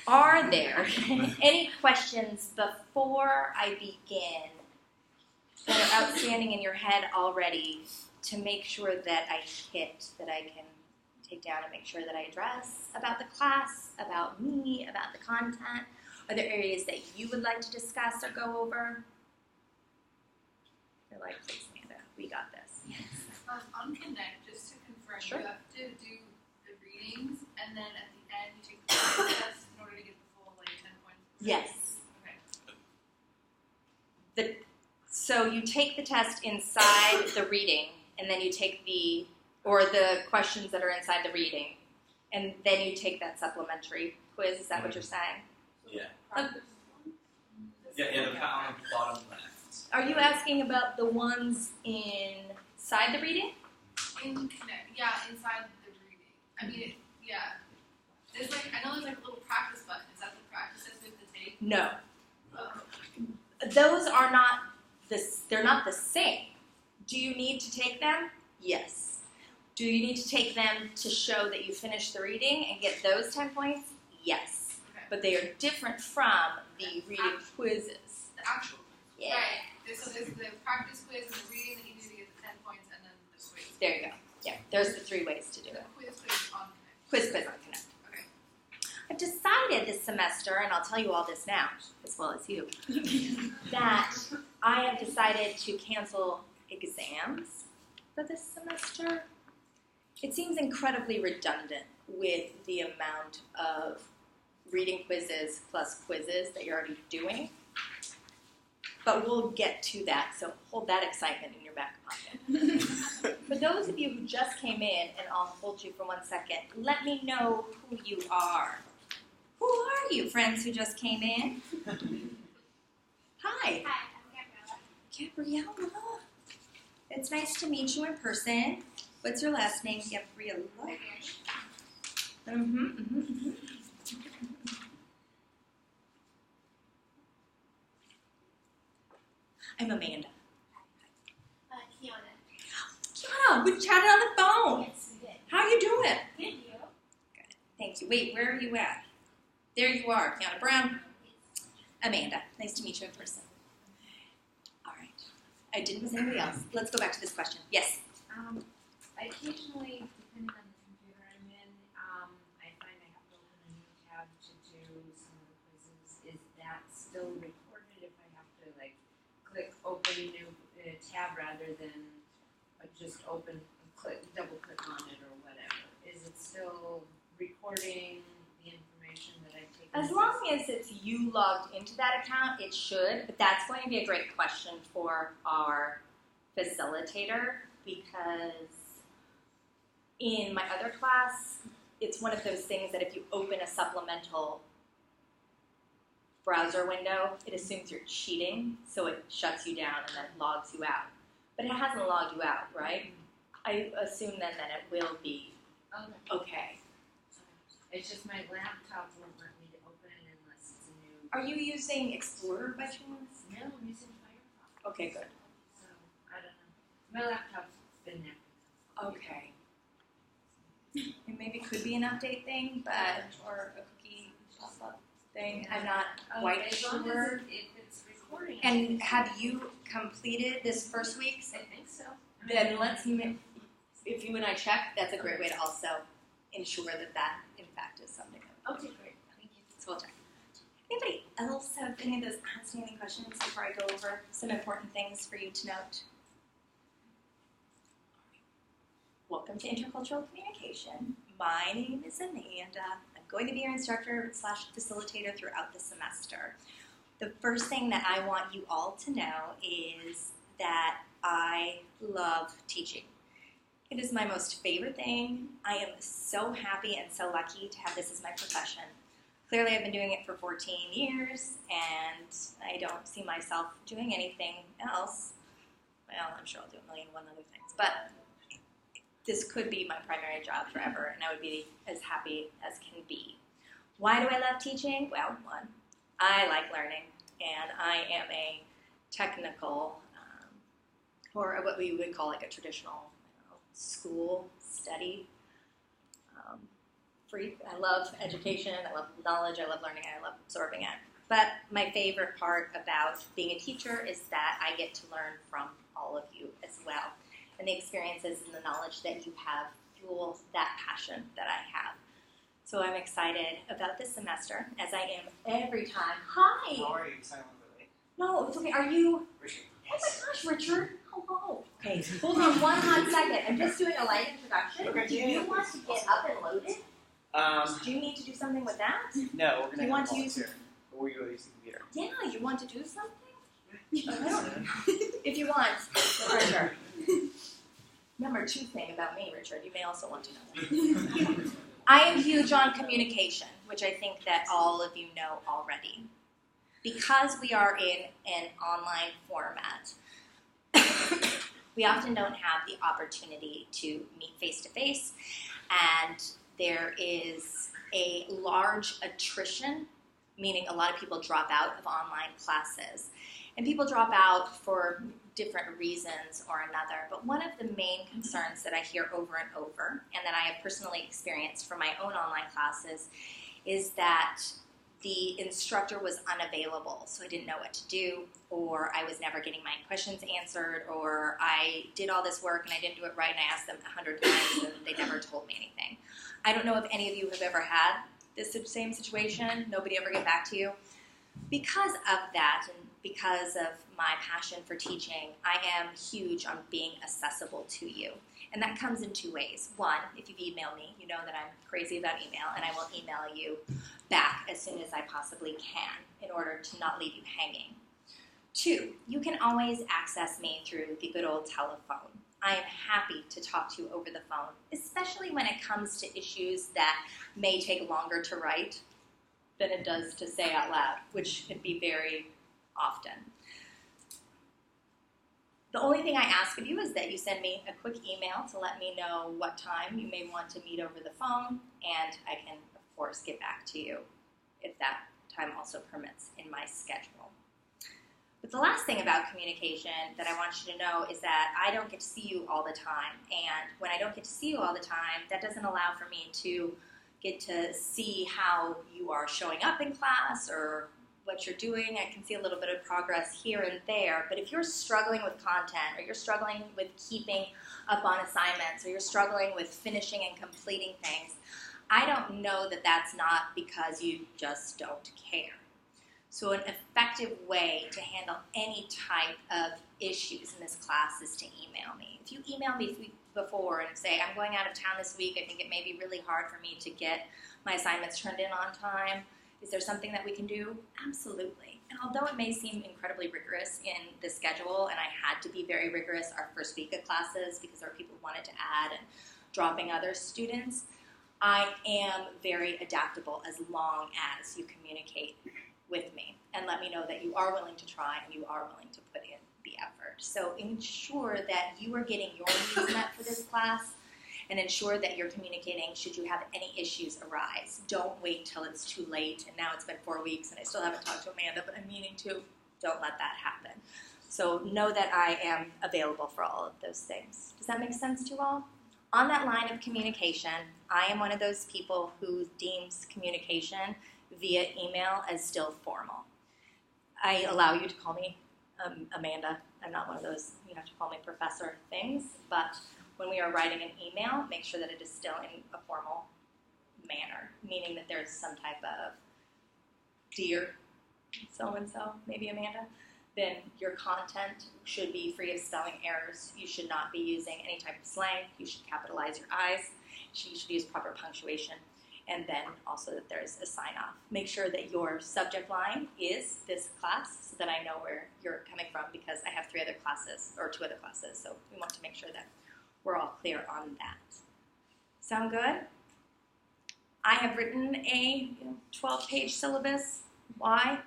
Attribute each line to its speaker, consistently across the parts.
Speaker 1: Are there any questions before I begin that are outstanding in your head already to make sure that I hit, that I can take down and make sure that I address about the class, about me, about the content? Are there areas that you would like to discuss or go over? You're like, please, Amanda, we got this.
Speaker 2: Yes. On Connect, just to confirm,
Speaker 1: Sure.
Speaker 2: You have to do the readings, and then at the end you take the test in order to get the full 10 points.
Speaker 1: Yes.
Speaker 2: Okay.
Speaker 1: So you take the test inside the reading, and then you take the questions that are inside the reading, and then you take that supplementary quiz. Is that what you're saying?
Speaker 3: Yeah.
Speaker 2: Practice.
Speaker 3: Yeah, the bottom left.
Speaker 1: Are you asking about the ones inside the reading?
Speaker 2: In Connect, yeah, inside the reading. I mean, yeah. There's I know there's a little practice button. Is that the practice test we have to take?
Speaker 1: No.
Speaker 2: Oh.
Speaker 1: Those are not they're not the same. Do you need to take them? Yes. Do you need to take them to show that you finished the reading and get those 10 points? Yes.
Speaker 2: Okay.
Speaker 1: But they are different from the reading quizzes.
Speaker 2: The actual.
Speaker 1: Yeah.
Speaker 2: Right. So there's the practice quiz and the reading that you do to get the 10 points, and then the quiz.
Speaker 1: There you go. Yeah, there's the 3 ways to do
Speaker 2: The
Speaker 1: it.
Speaker 2: quiz on Connect.
Speaker 1: Quiz on Connect.
Speaker 2: Okay.
Speaker 1: I've decided this semester, and I'll tell you all this now, as well as you, that I have decided to cancel exams for this semester. It seems incredibly redundant with the amount of reading quizzes plus quizzes that you're already doing. But we'll get to that, so hold that excitement in your back pocket. For those of you who just came in, and I'll hold you for 1 second, let me know who you are. Who are you, friends who just came in? Hi.
Speaker 4: Hi, I'm Gabriella.
Speaker 1: Gabriella. It's nice to meet you in person. What's your last name, Gabriella? I'm Amanda.
Speaker 4: Kiana.
Speaker 1: Kiana, we chatted on the phone.
Speaker 4: Yes, we did.
Speaker 1: How are you doing?
Speaker 4: Good, you?
Speaker 1: Good. Thank you. Wait, where are you at? There you are, Kiana Brown. Amanda, nice to meet you in person. All right. I didn't miss anybody else. Let's go back to this question. Yes?
Speaker 5: I occasionally, depending on the computer I'm in, I find I have to open a new tab to do some of the quizzes. Is that still recorded if I have to click open new tab rather than just open, double click on it or whatever? Is it still recording the information that I've taken?
Speaker 1: As long as it's you logged into that account, it should, but that's going to be a great question for our facilitator, because in my other class, it's one of those things that if you open a supplemental browser window, it assumes you're cheating, so it shuts you down and then logs you out. But it hasn't logged you out, right? I assume then that it will be okay.
Speaker 5: It's just my laptop won't let me to open it unless it's a new.
Speaker 1: Are you using Explorer by chance?
Speaker 5: No, I'm using Firefox.
Speaker 1: Okay, good.
Speaker 5: So, I don't know. My laptop's been there.
Speaker 1: Okay. It maybe could be an update thing, or a cookie pop-up thing. I'm not quite
Speaker 5: as long
Speaker 1: sure.
Speaker 5: as if it's recording.
Speaker 1: And have you completed this first week's?
Speaker 5: I think so.
Speaker 1: Then if you and I check, that's a great way to also ensure that in fact is something.
Speaker 5: Okay, great. Thank you.
Speaker 1: So we'll check. Anybody else have any of those outstanding questions before I go over some important things for you to note? Welcome to Intercultural Communication. My name is Amanda. I'm going to be your instructor / facilitator throughout the semester. The first thing that I want you all to know is that I love teaching. It is my most favorite thing. I am so happy and so lucky to have this as my profession. Clearly, I've been doing it for 14 years, and I don't see myself doing anything else. Well, I'm sure I'll do a million and one other things, but this could be my primary job forever, and I would be as happy as can be. Why do I love teaching? Well, one, I like learning, and I am a technical, or what we would call a traditional school study freak. I love education, I love knowledge, I love learning, I love absorbing it. But my favorite part about being a teacher is that I get to learn from all of you as well. And the experiences and the knowledge that you have fuel that passion that I have. So I'm excited about this semester, as I am every time. Hi!
Speaker 6: How are you? Sorry, I'm a little late.
Speaker 1: No, it's okay. Are you?
Speaker 6: Richard.
Speaker 1: Oh my gosh, Richard. Hello. Okay, hold on one hot second. I'm just doing a light introduction.
Speaker 6: Okay,
Speaker 1: Do you want to get up and loaded? Do you need to do something with that?
Speaker 6: No, we're
Speaker 1: You
Speaker 6: gonna
Speaker 1: want
Speaker 6: have
Speaker 1: to
Speaker 6: a
Speaker 1: use-
Speaker 6: volunteer. But we go use the computer.
Speaker 1: Yeah, you want to do something? I don't know. If you want, Richard. Number 2 thing about me, Richard, you may also want to know. I am huge on communication, which I think that all of you know already. Because we are in an online format, we often don't have the opportunity to meet face-to-face, and there is a large attrition, meaning a lot of people drop out of online classes. And people drop out for different reasons or another. But one of the main concerns that I hear over and over, and that I have personally experienced from my own online classes, is that the instructor was unavailable, so I didn't know what to do, or I was never getting my questions answered, or I did all this work and I didn't do it right and I asked them 100 times and they never told me anything. I don't know if any of you have ever had this same situation, nobody ever get back to you. Because of that, and because of my passion for teaching, I am huge on being accessible to you. And that comes in 2 ways. One, if you've emailed me, you know that I'm crazy about email, and I will email you back as soon as I possibly can in order to not leave you hanging. 2, you can always access me through the good old telephone. I am happy to talk to you over the phone, especially when it comes to issues that may take longer to write than it does to say out loud, which can be very often. The only thing I ask of you is that you send me a quick email to let me know what time you may want to meet over the phone, and I can, of course, get back to you if that time also permits in my schedule. But the last thing about communication that I want you to know is that I don't get to see you all the time, and when I don't get to see you all the time, that doesn't allow for me to get to see how you are showing up in class or what you're doing. I can see a little bit of progress here and there, but if you're struggling with content, or you're struggling with keeping up on assignments, or you're struggling with finishing and completing things, I don't know that that's not because you just don't care. So an effective way to handle any type of issues in this class is to email me. If you email me before and say, I'm going out of town this week, I think it may be really hard for me to get my assignments turned in on time. Is there something that we can do? Absolutely. And although it may seem incredibly rigorous in the schedule, and I had to be very rigorous our first week of classes because there were people who wanted to add and dropping other students, I am very adaptable as long as you communicate with me and let me know that you are willing to try and you are willing to put in the effort. So ensure that you are getting your needs met for this class, and ensure that you're communicating should you have any issues arise. Don't wait till it's too late, and now it's been 4 weeks and I still haven't talked to Amanda, but I'm meaning to. Don't let that happen. So know that I am available for all of those things. Does that make sense to you all? On that line of communication, I am one of those people who deems communication via email as still formal. I allow you to call me Amanda. I'm not one of those you have to call me professor things, but when we are writing an email, make sure that it is still in a formal manner, meaning that there's some type of dear so-and-so, maybe Amanda, then your content should be free of spelling errors. You should not be using any type of slang. You should capitalize your I's. You should use proper punctuation. And then also that there's a sign-off. Make sure that your subject line is this class so that I know where you're coming from, because I have 3 other classes, or 2 other classes, so we want to make sure that we're all clear on that. Sound good? I have written a 12-page syllabus. Why?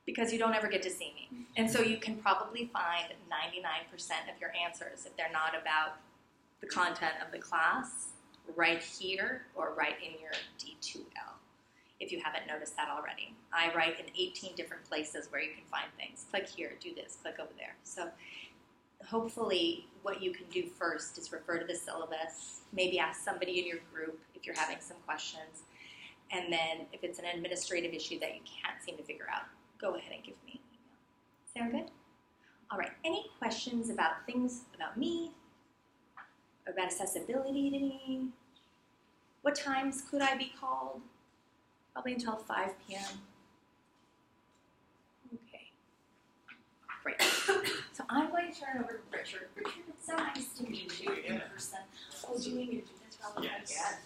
Speaker 1: Because you don't ever get to see me. And so you can probably find 99% of your answers, if they're not about the content of the class, right here or right in your D2L, if you haven't noticed that already. I write in 18 different places where you can find things. Click here, do this, click over there. So hopefully what you can do first is refer to the syllabus, maybe ask somebody in your group if you're having some questions, and then if it's an administrative issue that you can't seem to figure out, go ahead and give me an email. Sound good? All right, any questions about things about me, about accessibility to me? What times could I be called? Probably until 5 p.m. Okay, great. So I'm going to turn over to Richard. Richard, it's so nice to meet you in person. Oh, do you need me to do this probably?
Speaker 3: Yes.
Speaker 1: Okay.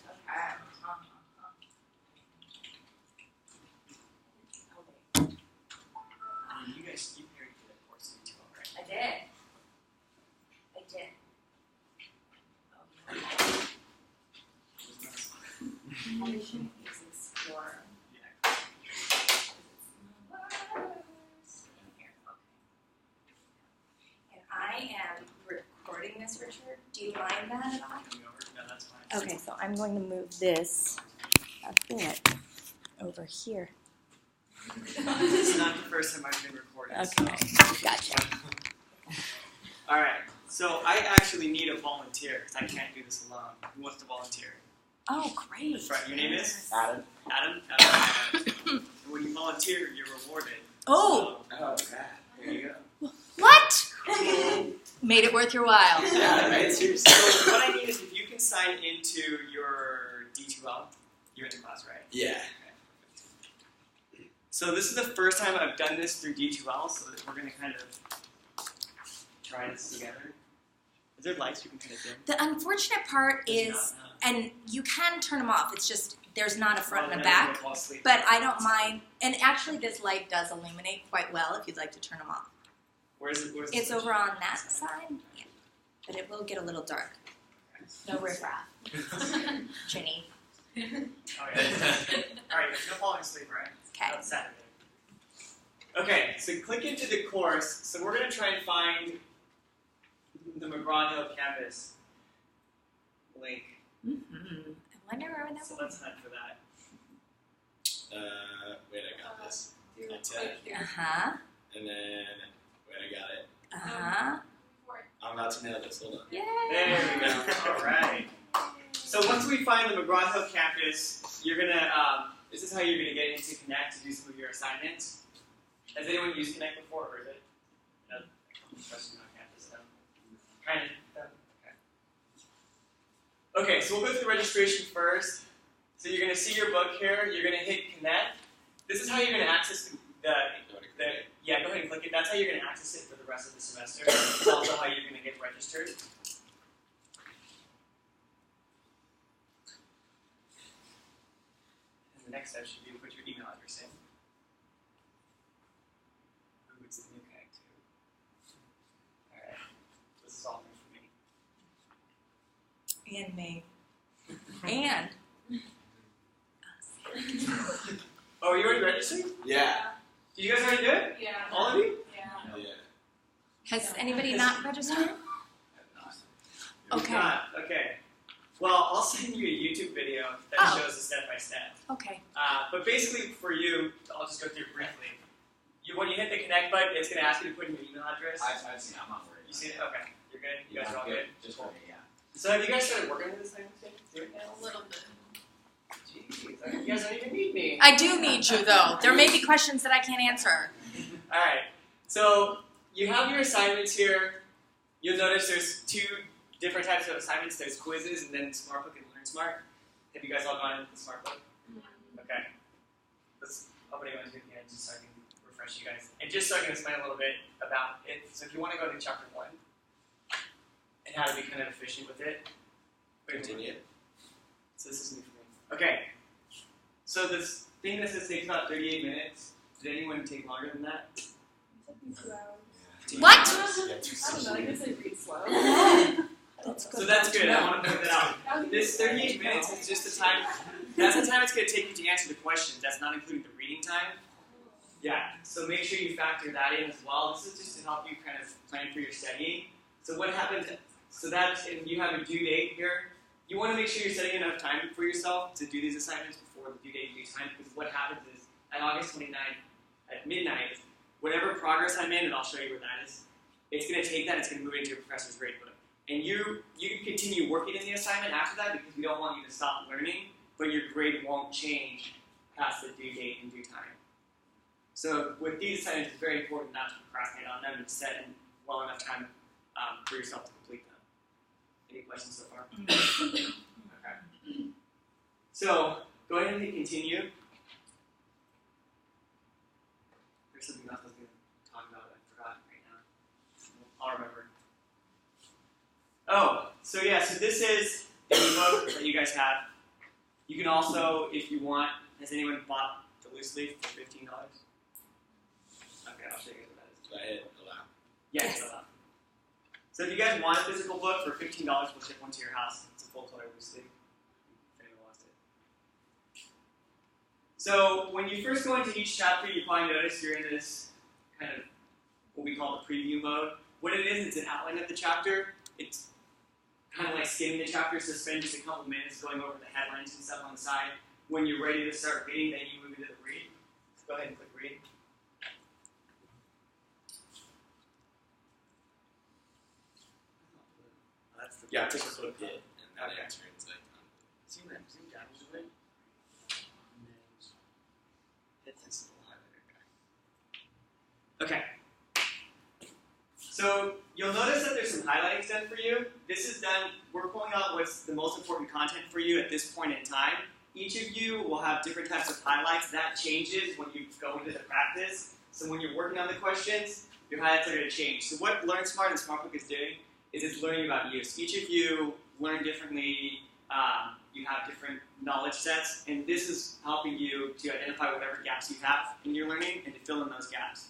Speaker 3: You guys, you paired for the course in 2 right?
Speaker 1: I did. Audition is Explorer.
Speaker 3: Yeah.
Speaker 1: And I am recording this, Richard. Do you mind that at all?
Speaker 3: Coming over? No, that's fine.
Speaker 1: Okay, so I'm going to move this a bit over here.
Speaker 6: This is not the first time I've been recording.
Speaker 1: Okay,
Speaker 6: So.
Speaker 1: gotcha.
Speaker 6: All right. So I actually need a volunteer because I can't do this alone. Who wants to volunteer?
Speaker 1: Oh, great.
Speaker 6: That's right. Your name is
Speaker 3: Adam.
Speaker 6: Adam. And when you volunteer, you're rewarded.
Speaker 1: Oh,
Speaker 6: So,
Speaker 3: Oh, God.
Speaker 6: there you go.
Speaker 1: what? Made it worth your while.
Speaker 6: Yeah, right. Seriously. So what I need is if you can sign into your D2L. You're in the class, right?
Speaker 3: Yeah.
Speaker 6: So this is the first time I've done this through D2L, so that we're going to kind of try this together. Is there lights you can kind of dim?
Speaker 1: The unfortunate part
Speaker 6: There's
Speaker 1: is,
Speaker 6: not,
Speaker 1: and you can turn them off, it's just there's not a front and a
Speaker 6: then I'm gonna
Speaker 1: back.
Speaker 6: fall asleep.
Speaker 1: But I don't mind, and actually this light does illuminate quite well if you'd like to turn them off.
Speaker 6: Where's it?
Speaker 1: It's over on that side, yeah. But it will get a little dark. No riffraff. Ginny.
Speaker 6: Oh, yeah. All right, you're still falling asleep, right?
Speaker 1: Okay.
Speaker 6: That's Saturday. Okay, so click into the course. So we're going to try and find the McGraw-Hill campus link.
Speaker 1: Mm-hmm. I wonder where that
Speaker 6: So
Speaker 1: will
Speaker 6: let's hunt for that.
Speaker 3: Wait, I got this.
Speaker 2: Do
Speaker 3: That's
Speaker 2: like
Speaker 3: it.
Speaker 2: here.
Speaker 1: Uh-huh.
Speaker 3: And then, wait, I got it.
Speaker 1: Uh-huh.
Speaker 3: I'm about to nail this. Hold on.
Speaker 1: Yay!
Speaker 6: There we go. All right. So once we find the McGraw-Hill campus, you're going to, this is how you're going to get into Connect to do some of your assignments. Has anyone used Connect before, or is it a question on campus? No? Kind of. Okay, so we'll go through registration first. So you're going to see your book here. You're going to hit Connect. This is how you're going to access yeah, go ahead and click it. That's how you're going to access it for the rest of the semester. It's also how you're going to get registered. And the next step should be to put your email address in. Ooh, it's the new Connect too. Alright, this is all new for me.
Speaker 1: And me. And
Speaker 6: Oh, are you already registered?
Speaker 3: Yeah.
Speaker 6: Did you guys already do it?
Speaker 2: Yeah.
Speaker 6: All of you?
Speaker 2: Yeah.
Speaker 3: Hell yeah.
Speaker 1: has anybody not registered? Okay.
Speaker 6: Not. Okay. Well, I'll send you a YouTube video that
Speaker 1: Oh.
Speaker 6: shows the step-by-step.
Speaker 1: Okay.
Speaker 6: But basically, for you, I'll just go through it briefly. When you hit the connect button, it's going to ask you to put in your email address.
Speaker 3: I've seen it. I'm not worried.
Speaker 6: You see it? Okay. You're good? You guys
Speaker 3: Yeah,
Speaker 6: are all
Speaker 3: I'm
Speaker 6: good?
Speaker 3: Just for me, yeah.
Speaker 6: So have you guys started working on this thing?
Speaker 2: A little bit.
Speaker 6: Jeez, you guys don't even need me.
Speaker 1: I do need you, though. There may be questions that I can't answer.
Speaker 6: Alright. So you have your assignments here. You'll notice there's two different types of assignments. There's quizzes and then SmartBook and LearnSmart. Have you guys all gone into the SmartBook? Okay. Let's open it again just so I can refresh you guys. And just so I can explain a little bit about it. So if you want to go to chapter 1 and how to be kind of efficient with it.
Speaker 3: Continue.
Speaker 6: So this is new for me. Okay. So this thing that says takes about 38 minutes. Did anyone take longer than that?
Speaker 1: What?
Speaker 3: Yeah,
Speaker 2: I don't know, I guess I read slow.
Speaker 1: That's good.
Speaker 6: So that's good. I want to point that out. This 38 minutes is just the time. That's the time it's going to take you to answer the questions. That's not including the reading time. Yeah. So make sure you factor that in as well. This is just to help you kind of plan for your studying. So what happens? So that's and you have a due date here. You want to make sure you're setting enough time for yourself to do these assignments before the due date due time. Because what happens is at August 29th at midnight, whatever progress I'm in, and I'll show you where that is. it's going to take that and it's going to move it into your professor's gradebook. And you can continue working in the assignment after that because we don't want you to stop learning, but your grade won't change past the due date in due time. So with these assignments, it's very important not to procrastinate on them and set in well enough time for yourself to complete them. Any questions so far? Okay. So go ahead and hit continue. There's something else I was going to talk about that I forgot right now. I'll remember. Oh, so yeah, so this is the ebook that you guys have. You can also, if you want, has anyone bought the loose leaf for $15? Okay, I'll show you guys what that is.
Speaker 3: Do I hit allow?
Speaker 6: Yeah, it's allowed. So if you guys want a physical book for $15, we'll ship one to your house. It's a full color loose leaf. If anyone wants it. So when you first go into each chapter, you probably notice you're in this kind of what we call the preview mode. What it is, it's an outline of the chapter. It's kind of like skimming the chapter, so spend just a couple minutes going over the headlines and stuff on the side. When you're ready to start reading, then you move into the read. So go ahead and click read. That's the
Speaker 3: Yeah, just flip it, and then
Speaker 6: Okay.
Speaker 3: it turns like
Speaker 6: Zoom down a little bit. And then hit this little highlighter guy. Okay. So you'll notice that there's some highlighting done for you. This is done, we're pulling out what's the most important content for you at this point in time. Each of you will have different types of highlights. That changes when you go into the practice. So when you're working on the questions, your highlights are going to change. So what Learn Smart and SmartBook is doing is it's learning about you. So each of you learn differently. You have different knowledge sets, and this is helping you to identify whatever gaps you have in your learning and to fill in those gaps.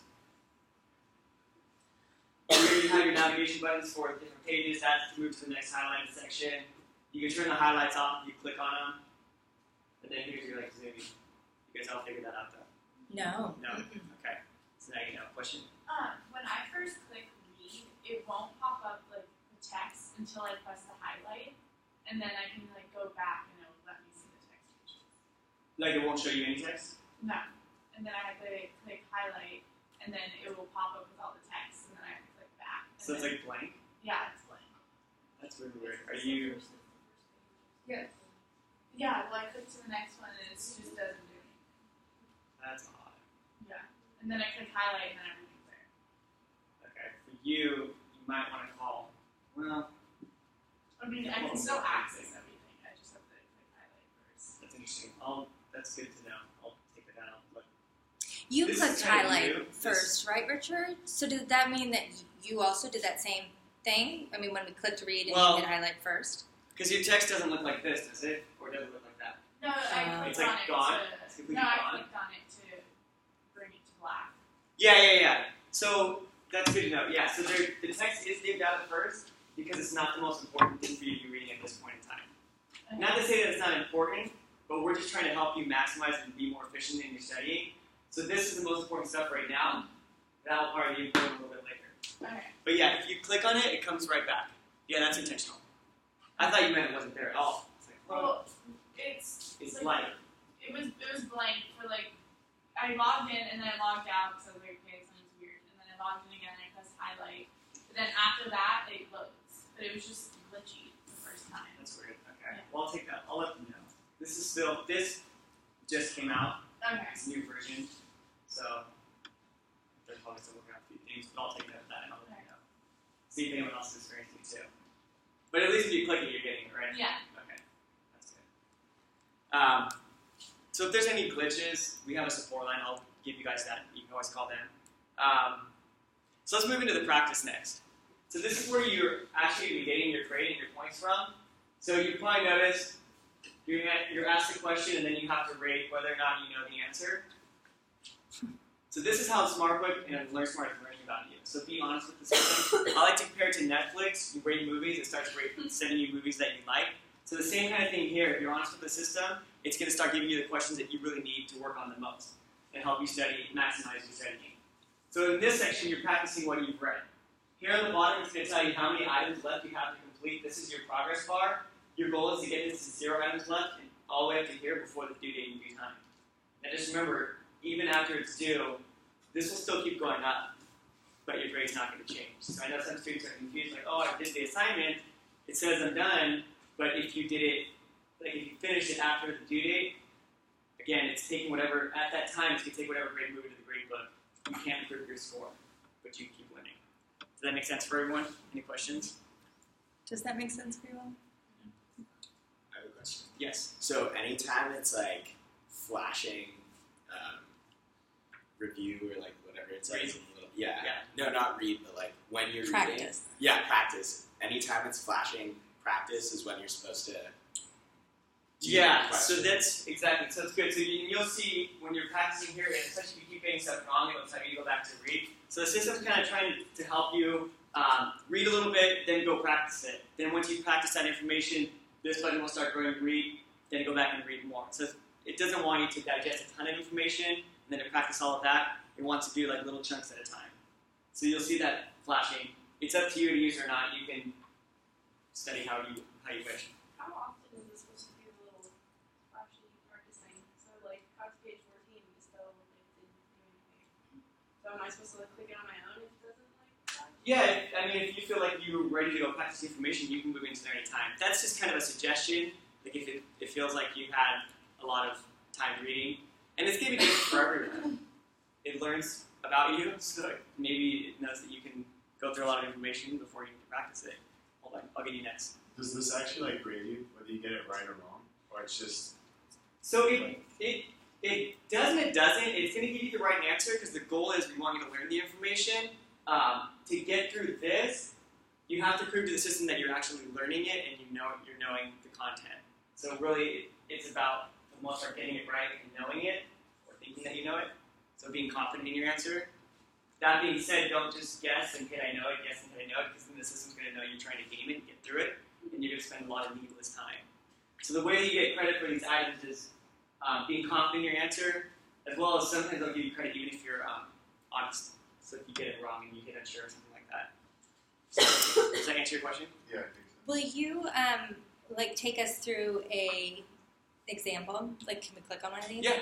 Speaker 6: Here you have your navigation buttons for different pages. That's to move to the next highlighted section. You can turn the highlights off if you click on them. And then here's your like zooming. You guys all figured that out though?
Speaker 1: No.
Speaker 6: No? Okay. So now you know. Question?
Speaker 2: When I first click read, it won't pop up like the text until I press the highlight, and then I can like go back and it will let me see the text.
Speaker 6: Like it won't show you any text?
Speaker 2: No. And then I have to click highlight, and then it will pop up with all the text, and then I have to click back. And
Speaker 6: So it's
Speaker 2: then,
Speaker 6: like blank?
Speaker 2: yeah, it's blank.
Speaker 6: That's really weird. Are you...
Speaker 2: Yes. Yeah, well I click to the next one and it just doesn't do anything.
Speaker 6: That's odd.
Speaker 2: Yeah. And then I click highlight and then everything's there.
Speaker 6: Okay. For you might want to call. Well,
Speaker 2: I mean, I can still access everything. I just have to click highlight first.
Speaker 6: that's interesting. That's good to know. I'll take that down. Look.
Speaker 1: You
Speaker 6: This
Speaker 1: clicked
Speaker 6: is kind of
Speaker 1: highlight
Speaker 6: new.
Speaker 1: first, right, Richard? So did that mean that you also did that same thing? I mean, when we clicked read and
Speaker 6: Well-
Speaker 1: you hit highlight first?
Speaker 6: Because your text doesn't look like this, does it? Or does it look like that?
Speaker 2: No, I
Speaker 6: It's
Speaker 2: clicked
Speaker 6: like
Speaker 2: on it
Speaker 6: gone?
Speaker 2: to.
Speaker 6: It's completely
Speaker 2: No, I
Speaker 6: gone?
Speaker 2: clicked on it to bring it to black.
Speaker 6: Yeah. So that's good to know. Yeah, so the text is divvied out at first because it's not the most important thing for you to be reading at this point in time.
Speaker 2: Okay.
Speaker 6: Not to say that it's not important, but we're just trying to help you maximize and be more efficient in your studying. So this is the most important stuff right now. That will probably be important a little bit later.
Speaker 2: Okay.
Speaker 6: But yeah, if you click on it, it comes right back. Yeah, that's intentional. I thought you meant it wasn't there at all. It's like,
Speaker 2: Well, it's
Speaker 6: it's
Speaker 2: like,
Speaker 6: blank.
Speaker 2: it was blank for like I logged in and then I logged out because I was like, okay, something's weird. And then I logged in again and I pressed highlight. But then after that, it loads. But it was just glitchy the first time.
Speaker 6: That's weird. Okay.
Speaker 2: Yeah.
Speaker 6: Well, I'll take that. I'll let them know. This just came out.
Speaker 2: Okay.
Speaker 6: It's a new version. So they're probably still working on a few things, but I'll take note of that and I'll let you know. See if anyone else is experiencing it too. But at least if you click it, you're getting it, right?
Speaker 2: Yeah.
Speaker 6: Okay. That's good. So if there's any glitches, we have a support line. I'll give you guys that. You can always call them. So let's move into the practice next. So this is where you're actually going to be getting your grade and your points from. So you probably noticed you're asked a question and then you have to rate whether or not you know the answer. So this is how SmartBook and Learn Smart is learning about you. So be honest with the system. I like to compare it to Netflix. You rate movies, it starts sending you movies that you like. So the same kind of thing here. If you're honest with the system, it's going to start giving you the questions that you really need to work on the most and help you study, maximize your studying. So in this section, you're practicing what you've read. Here on the bottom, it's going to tell you how many items left you have to complete. This is your progress bar. Your goal is to get this to 0 items left and all the way up to here before the due date in due time. And just remember, even after it's due, this will still keep going up. but your grade's not going to change. So I know some students are confused, like, oh, I did the assignment, it says I'm done, but if you did it, like if you finished it after the due date, again, it's taking whatever, at that time, it's going to take whatever grade moved into the grade book. You can't improve your score, but you keep winning. Does that make sense for everyone? Any questions?
Speaker 1: Does that make sense for you all?
Speaker 3: I have a question.
Speaker 6: Yes.
Speaker 3: So anytime it's like flashing review or like whatever it says,
Speaker 6: Read.
Speaker 3: in the little, yeah. No, not read, but like when you're reading.
Speaker 1: Practice.
Speaker 3: Yeah, practice. Anytime it's flashing, practice is when you're supposed to. Do
Speaker 6: Yeah,
Speaker 3: the
Speaker 6: so
Speaker 3: question.
Speaker 6: that's exactly, so it's good. So you'll see when you're practicing here, and especially if you keep getting stuff wrong, it'll tell you to go back to read. So the system's kind of trying to help you read a little bit, then go practice it. Then once you practice that information, this button will start going read, then go back and read more. So it doesn't want you to digest a ton of information, and then to practice all of that, it wants to do like little chunks at a time. So you'll see that flashing. It's up to you to use or not. You can study how you wish.
Speaker 2: How often is this supposed to be the little flashy practicing? So like, how's page 14 just tell if it didn't do anything? So am I supposed to like click it on my own if it doesn't like flash?
Speaker 6: Yeah, I mean, if you feel like you're ready to go practice information, you can move into there anytime. That's just kind of a suggestion. Like if it feels like you had a lot of time reading, and it's going to be different for everyone. It learns about you, so maybe it knows that you can go through a lot of information before you can practice it. Hold on, I'll get you next.
Speaker 7: Does this actually like grade you whether you get it right or wrong, or it's just
Speaker 6: So it does and it doesn't. It's going to give you the right answer because the goal is we want you to learn the information. To get through this, you have to prove to the system that you're actually learning it and you're knowing the content. So really, it's about for the most part getting it right and knowing it, or thinking that you know it. So being confident in your answer. That being said, don't just guess and hit I know it, guess and hit I know it, because then the system's going to know you're trying to game it and get through it, and you're going to spend a lot of needless time. So the way that you get credit for these items is being confident in your answer, as well as sometimes they'll give you credit even if you're honest. So if you get it wrong and you get unsure or something like that. So, does that answer your question?
Speaker 7: yeah, I think so.
Speaker 1: Will you like take us through a example? Like, can we click on one of these?
Speaker 6: Yeah.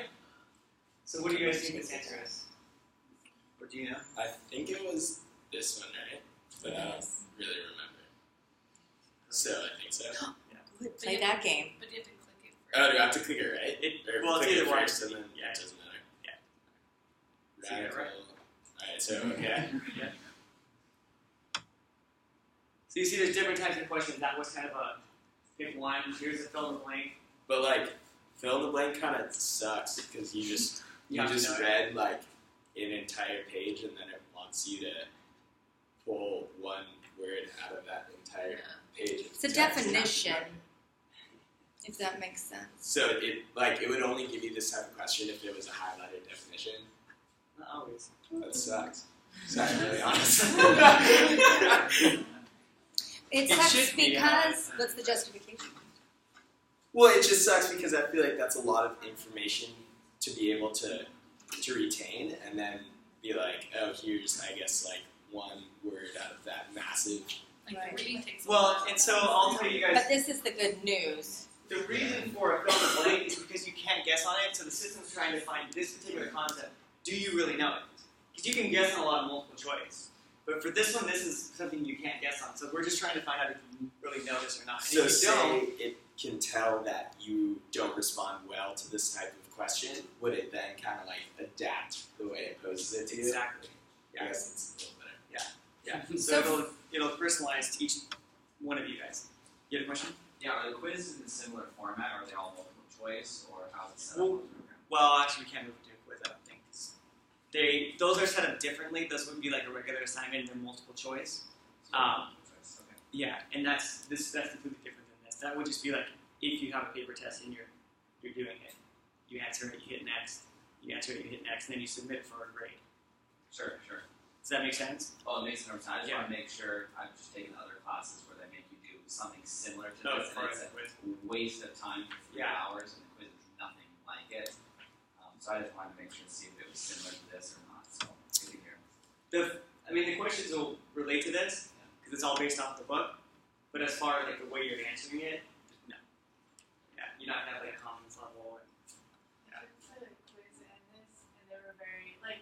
Speaker 6: So what do you guys think this answer is? Or do you know?
Speaker 3: I think it was this one, right? But I don't
Speaker 1: Yes.
Speaker 3: really remember. So I think so.
Speaker 1: Good. Play that game.
Speaker 2: But you have to click it
Speaker 3: Oh, do I have to click it right? Or
Speaker 6: Well, it's
Speaker 3: click
Speaker 6: either
Speaker 3: it
Speaker 6: one.
Speaker 3: first and then
Speaker 6: Yeah.
Speaker 3: it doesn't matter.
Speaker 6: So you get it right.
Speaker 3: Alright, so okay.
Speaker 6: Yeah. So you see there's different types of questions. That was kind of a pick one. Here's a fill in the blank.
Speaker 3: But like fill in the blank kind of sucks because you just
Speaker 6: have to know it.
Speaker 3: read like an entire page and then it wants you to pull one word out of that entire page. of
Speaker 1: It's a
Speaker 3: text.
Speaker 1: definition, if that makes sense.
Speaker 3: So it would only give you this type of question if there was a highlighted definition.
Speaker 6: Not always.
Speaker 3: That sucks. So I'm really honest.
Speaker 1: It
Speaker 6: It
Speaker 1: sucks
Speaker 6: should be,
Speaker 1: because, what's the justification?
Speaker 3: Well, it just sucks because I feel like that's a lot of information to be able to retain and then be like, oh, here's, I guess, like one word out of that massive.
Speaker 2: Like
Speaker 1: Right.
Speaker 2: the reading takes a
Speaker 6: Well,
Speaker 2: while.
Speaker 6: and so I'll tell you guys,
Speaker 1: But this is the good news.
Speaker 6: the reason for a fill in the blank is because you can't guess on it, so the system's trying to find this particular concept. Do you really know it? Because you can guess on a lot of multiple choice. But for this one, this is something you can't guess on. So we're just trying to find out if you really know this or not. And
Speaker 3: So
Speaker 6: if you
Speaker 3: say
Speaker 6: don't,
Speaker 3: it can tell that you don't respond well to this type of question, would it then kind of like adapt the way it poses it to you?
Speaker 6: exactly.
Speaker 3: I guess it's a little better.
Speaker 6: Yeah.
Speaker 1: So
Speaker 6: So it'll personalize to each one of you guys. You have a question?
Speaker 8: Yeah, are the quizzes in a similar format? Are they all multiple choice, or how's it set
Speaker 6: Well,
Speaker 8: up in the program?
Speaker 6: Well, actually, we can't move to a quiz, I don't think. Those are set up differently. Those would be like a regular assignment. They're multiple choice.
Speaker 8: So multiple choice, okay.
Speaker 6: Yeah, and that's completely different than this. That would just be like if you have a paper test and you're doing it, you answer it, you hit next, you answer it, you hit next, and then you submit it for a grade.
Speaker 8: Sure.
Speaker 6: Does that make sense?
Speaker 8: Well, it makes sense. I just
Speaker 6: Yeah.
Speaker 8: want to make sure I've just taken other classes where they make you do something similar to
Speaker 6: No,
Speaker 8: this,
Speaker 6: for
Speaker 8: and it's
Speaker 6: a
Speaker 8: a
Speaker 6: quiz.
Speaker 8: waste of time for 3
Speaker 6: Yeah.
Speaker 8: hours, and the quiz is nothing like it. So I just wanted to make sure to see if it was similar to this or not. So good to hear.
Speaker 6: The questions will relate to this because it's all based off the book. But as far as like the way you're answering it, no. Yeah, you're not gonna have like a confidence level.
Speaker 2: I took a quiz and this, and they were very, like,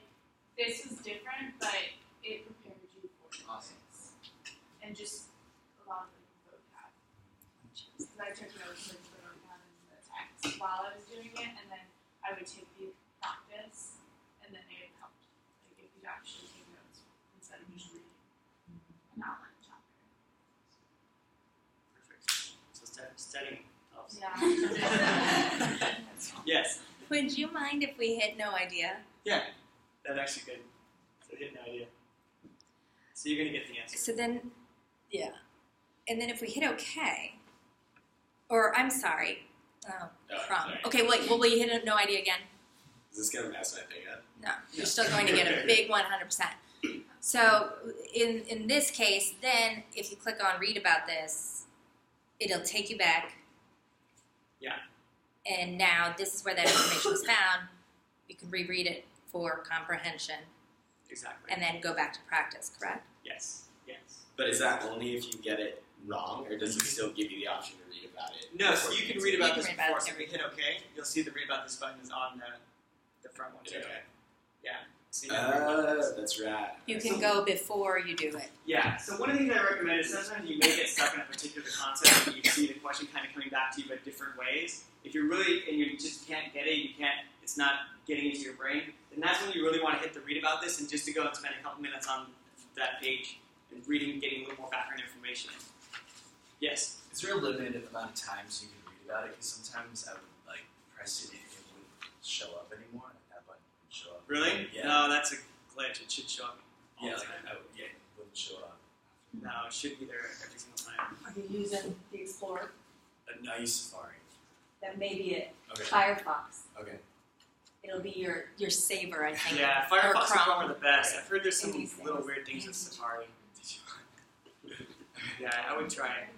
Speaker 2: this is different, but it prepared and just a lot of vocab. Because I took notes of the vocab and the text while I was doing it, and then I would take the practice, and then it helped. Like if you actually take notes instead of just reading an outline chapter.
Speaker 6: Perfect. So studying helps.
Speaker 2: Yeah.
Speaker 6: Yes.
Speaker 1: Would you mind if we hit no idea?
Speaker 6: Yeah. That's actually good. So hit no idea. So you're gonna get the answer.
Speaker 1: So then, yeah. And then if we hit OK, or I'm sorry,
Speaker 3: sorry.
Speaker 1: Okay, wait, will we hit a no idea again?
Speaker 3: Is this going to mess my thing up?
Speaker 1: No, you're still going to get a big 100%. So in this case, then if you click on read about this, it'll take you back.
Speaker 6: Yeah.
Speaker 1: And now this is where that information is found. You can reread it for comprehension
Speaker 6: Exactly.
Speaker 1: and then go back to practice, correct?
Speaker 6: Yes. Yes.
Speaker 3: But is that only if you get it wrong, or does it still give you the option to read about it?
Speaker 6: No, so you can read about
Speaker 1: You
Speaker 6: this
Speaker 1: can read about
Speaker 6: before.
Speaker 1: it
Speaker 6: So if we hit OK, you'll see the read about this button is on the front one too.
Speaker 3: Okay.
Speaker 6: Yeah. So you have
Speaker 3: That's right.
Speaker 1: You can go before you do it.
Speaker 6: Yeah, so one of the things I recommend is sometimes you may get stuck in a particular concept and you see the question kind of coming back to you but different ways. If you're really, and you just can't get it, it's not getting into your brain, then that's when you really want to hit the read about this and just to go and spend a couple minutes on that page and reading, getting a little more background information. Yes?
Speaker 9: Is there a limited amount of times you can read about it? Because sometimes I would press it and it wouldn't show up anymore. That button wouldn't show up.
Speaker 6: Really?
Speaker 9: Yeah.
Speaker 6: No, that's a glitch. It should show up all
Speaker 9: Yeah,
Speaker 6: the time.
Speaker 9: it wouldn't show up.
Speaker 6: No, it should be there every single time.
Speaker 10: Are you using the Explorer?
Speaker 9: I use Safari.
Speaker 10: That may be it.
Speaker 9: Okay.
Speaker 10: Firefox.
Speaker 9: Okay.
Speaker 1: It'll be your saver, I think.
Speaker 6: Yeah,
Speaker 1: or
Speaker 6: Firefox and
Speaker 1: Chrome.
Speaker 6: Chrome are the best. I've heard there's some
Speaker 1: These
Speaker 6: little
Speaker 1: things.
Speaker 6: weird things with Safari. Yeah, I would try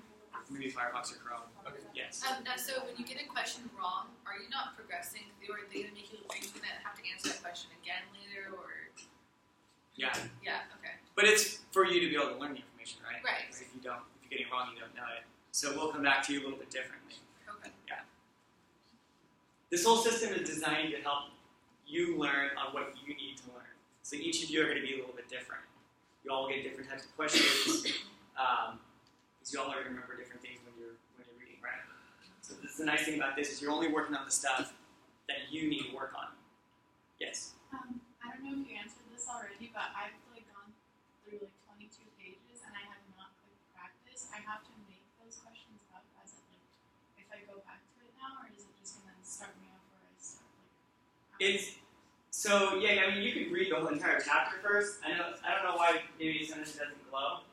Speaker 6: maybe Firefox or Chrome.
Speaker 9: Okay.
Speaker 6: Yes.
Speaker 11: Now, so when you get a question wrong, are you not progressing? Or are they going to make you? Are you going to have to answer that question again later? Or
Speaker 6: Yeah.
Speaker 11: yeah, okay,
Speaker 6: But it's for you to be able to learn the information, right?
Speaker 11: right,
Speaker 6: If you get it wrong, you don't know it. So we'll come back to you a little bit differently.
Speaker 11: okay.
Speaker 6: This whole system is designed to help you learn on what you need to learn. So each of you are going to be a little bit different. You all get different types of questions, because you all are going to remember different things when you're reading, right? So this is the nice thing about this is you're only working on the stuff that you need to work on. Yes.
Speaker 2: I don't know if you answered this already, but I've gone through 22 pages and I have not clicked practice. I have to make those questions up as if I go back to it now, or is it just going to start me off where I start?
Speaker 6: I mean, you could read the whole entire chapter first. I don't know why maybe sometimes it doesn't glow.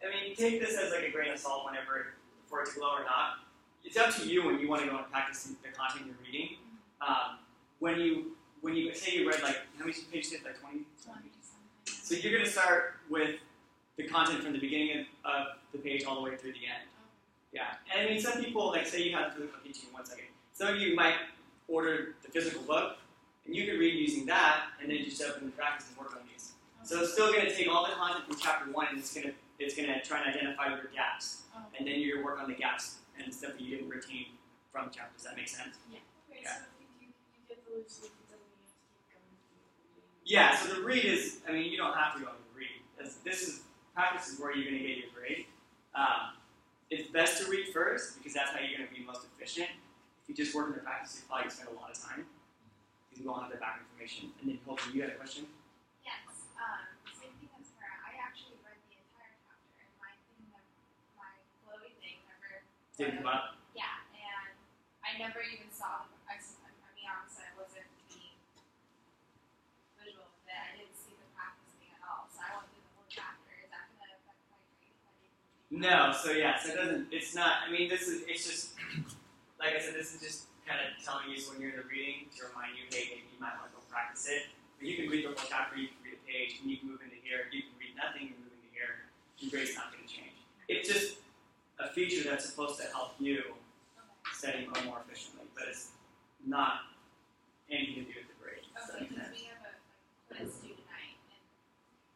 Speaker 6: I mean, take this as a grain of salt whenever for it to glow or not. It's up to you when you want to go and practice the content you're reading. When you say you read how many pages did 20?
Speaker 2: 20
Speaker 6: So you're going to start with the content from the beginning of the page all the way through the end. Yeah, and I mean some people say you have the physical book in 1 second. Some of you might order the physical book, and you could read using that, and then just open the practice and work on these. So it's still going to take all the content from chapter 1, and it's going to try and identify your gaps, and then you're going to work on the gaps and stuff that you didn't retain from the chapter. Does that make sense?
Speaker 2: Okay,
Speaker 6: Yeah.
Speaker 2: so if you get the loose leaf, it doesn't mean you have to keep going through the reading.
Speaker 6: Yeah, so the read is, I mean, you don't have to go to the read. Practice is where you're going to get your grade. It's best to read first, because that's how you're going to be most efficient. If you just work in the practice, you'll probably spend a lot of time, because you won't have the back information. And then, Colton, you had a question?
Speaker 4: Yes, same thing as her. I actually read the entire chapter, and my flowy thing never
Speaker 6: Didn't come up?
Speaker 4: Yeah, and I never even saw I mean, honestly, I wasn't being visual with it. I didn't see the practice thing at all, so I went through the whole chapter. Is that going to affect my grade if I didn't read?
Speaker 6: No, so it doesn't, it's not, I mean, it's just, like I said, this is just kind of telling you so when you're in the reading to remind you, hey, maybe you might want to go practice it. But you can read the whole chapter, you can read a page, and you can move into here, you can read nothing and move into here. Your grade's not going to change. It's just a feature that's supposed to help you study more efficiently, but it's not anything to do with the grade. Does that
Speaker 4: Okay,
Speaker 6: make
Speaker 4: because
Speaker 6: sense?
Speaker 4: we have a quiz due tonight, and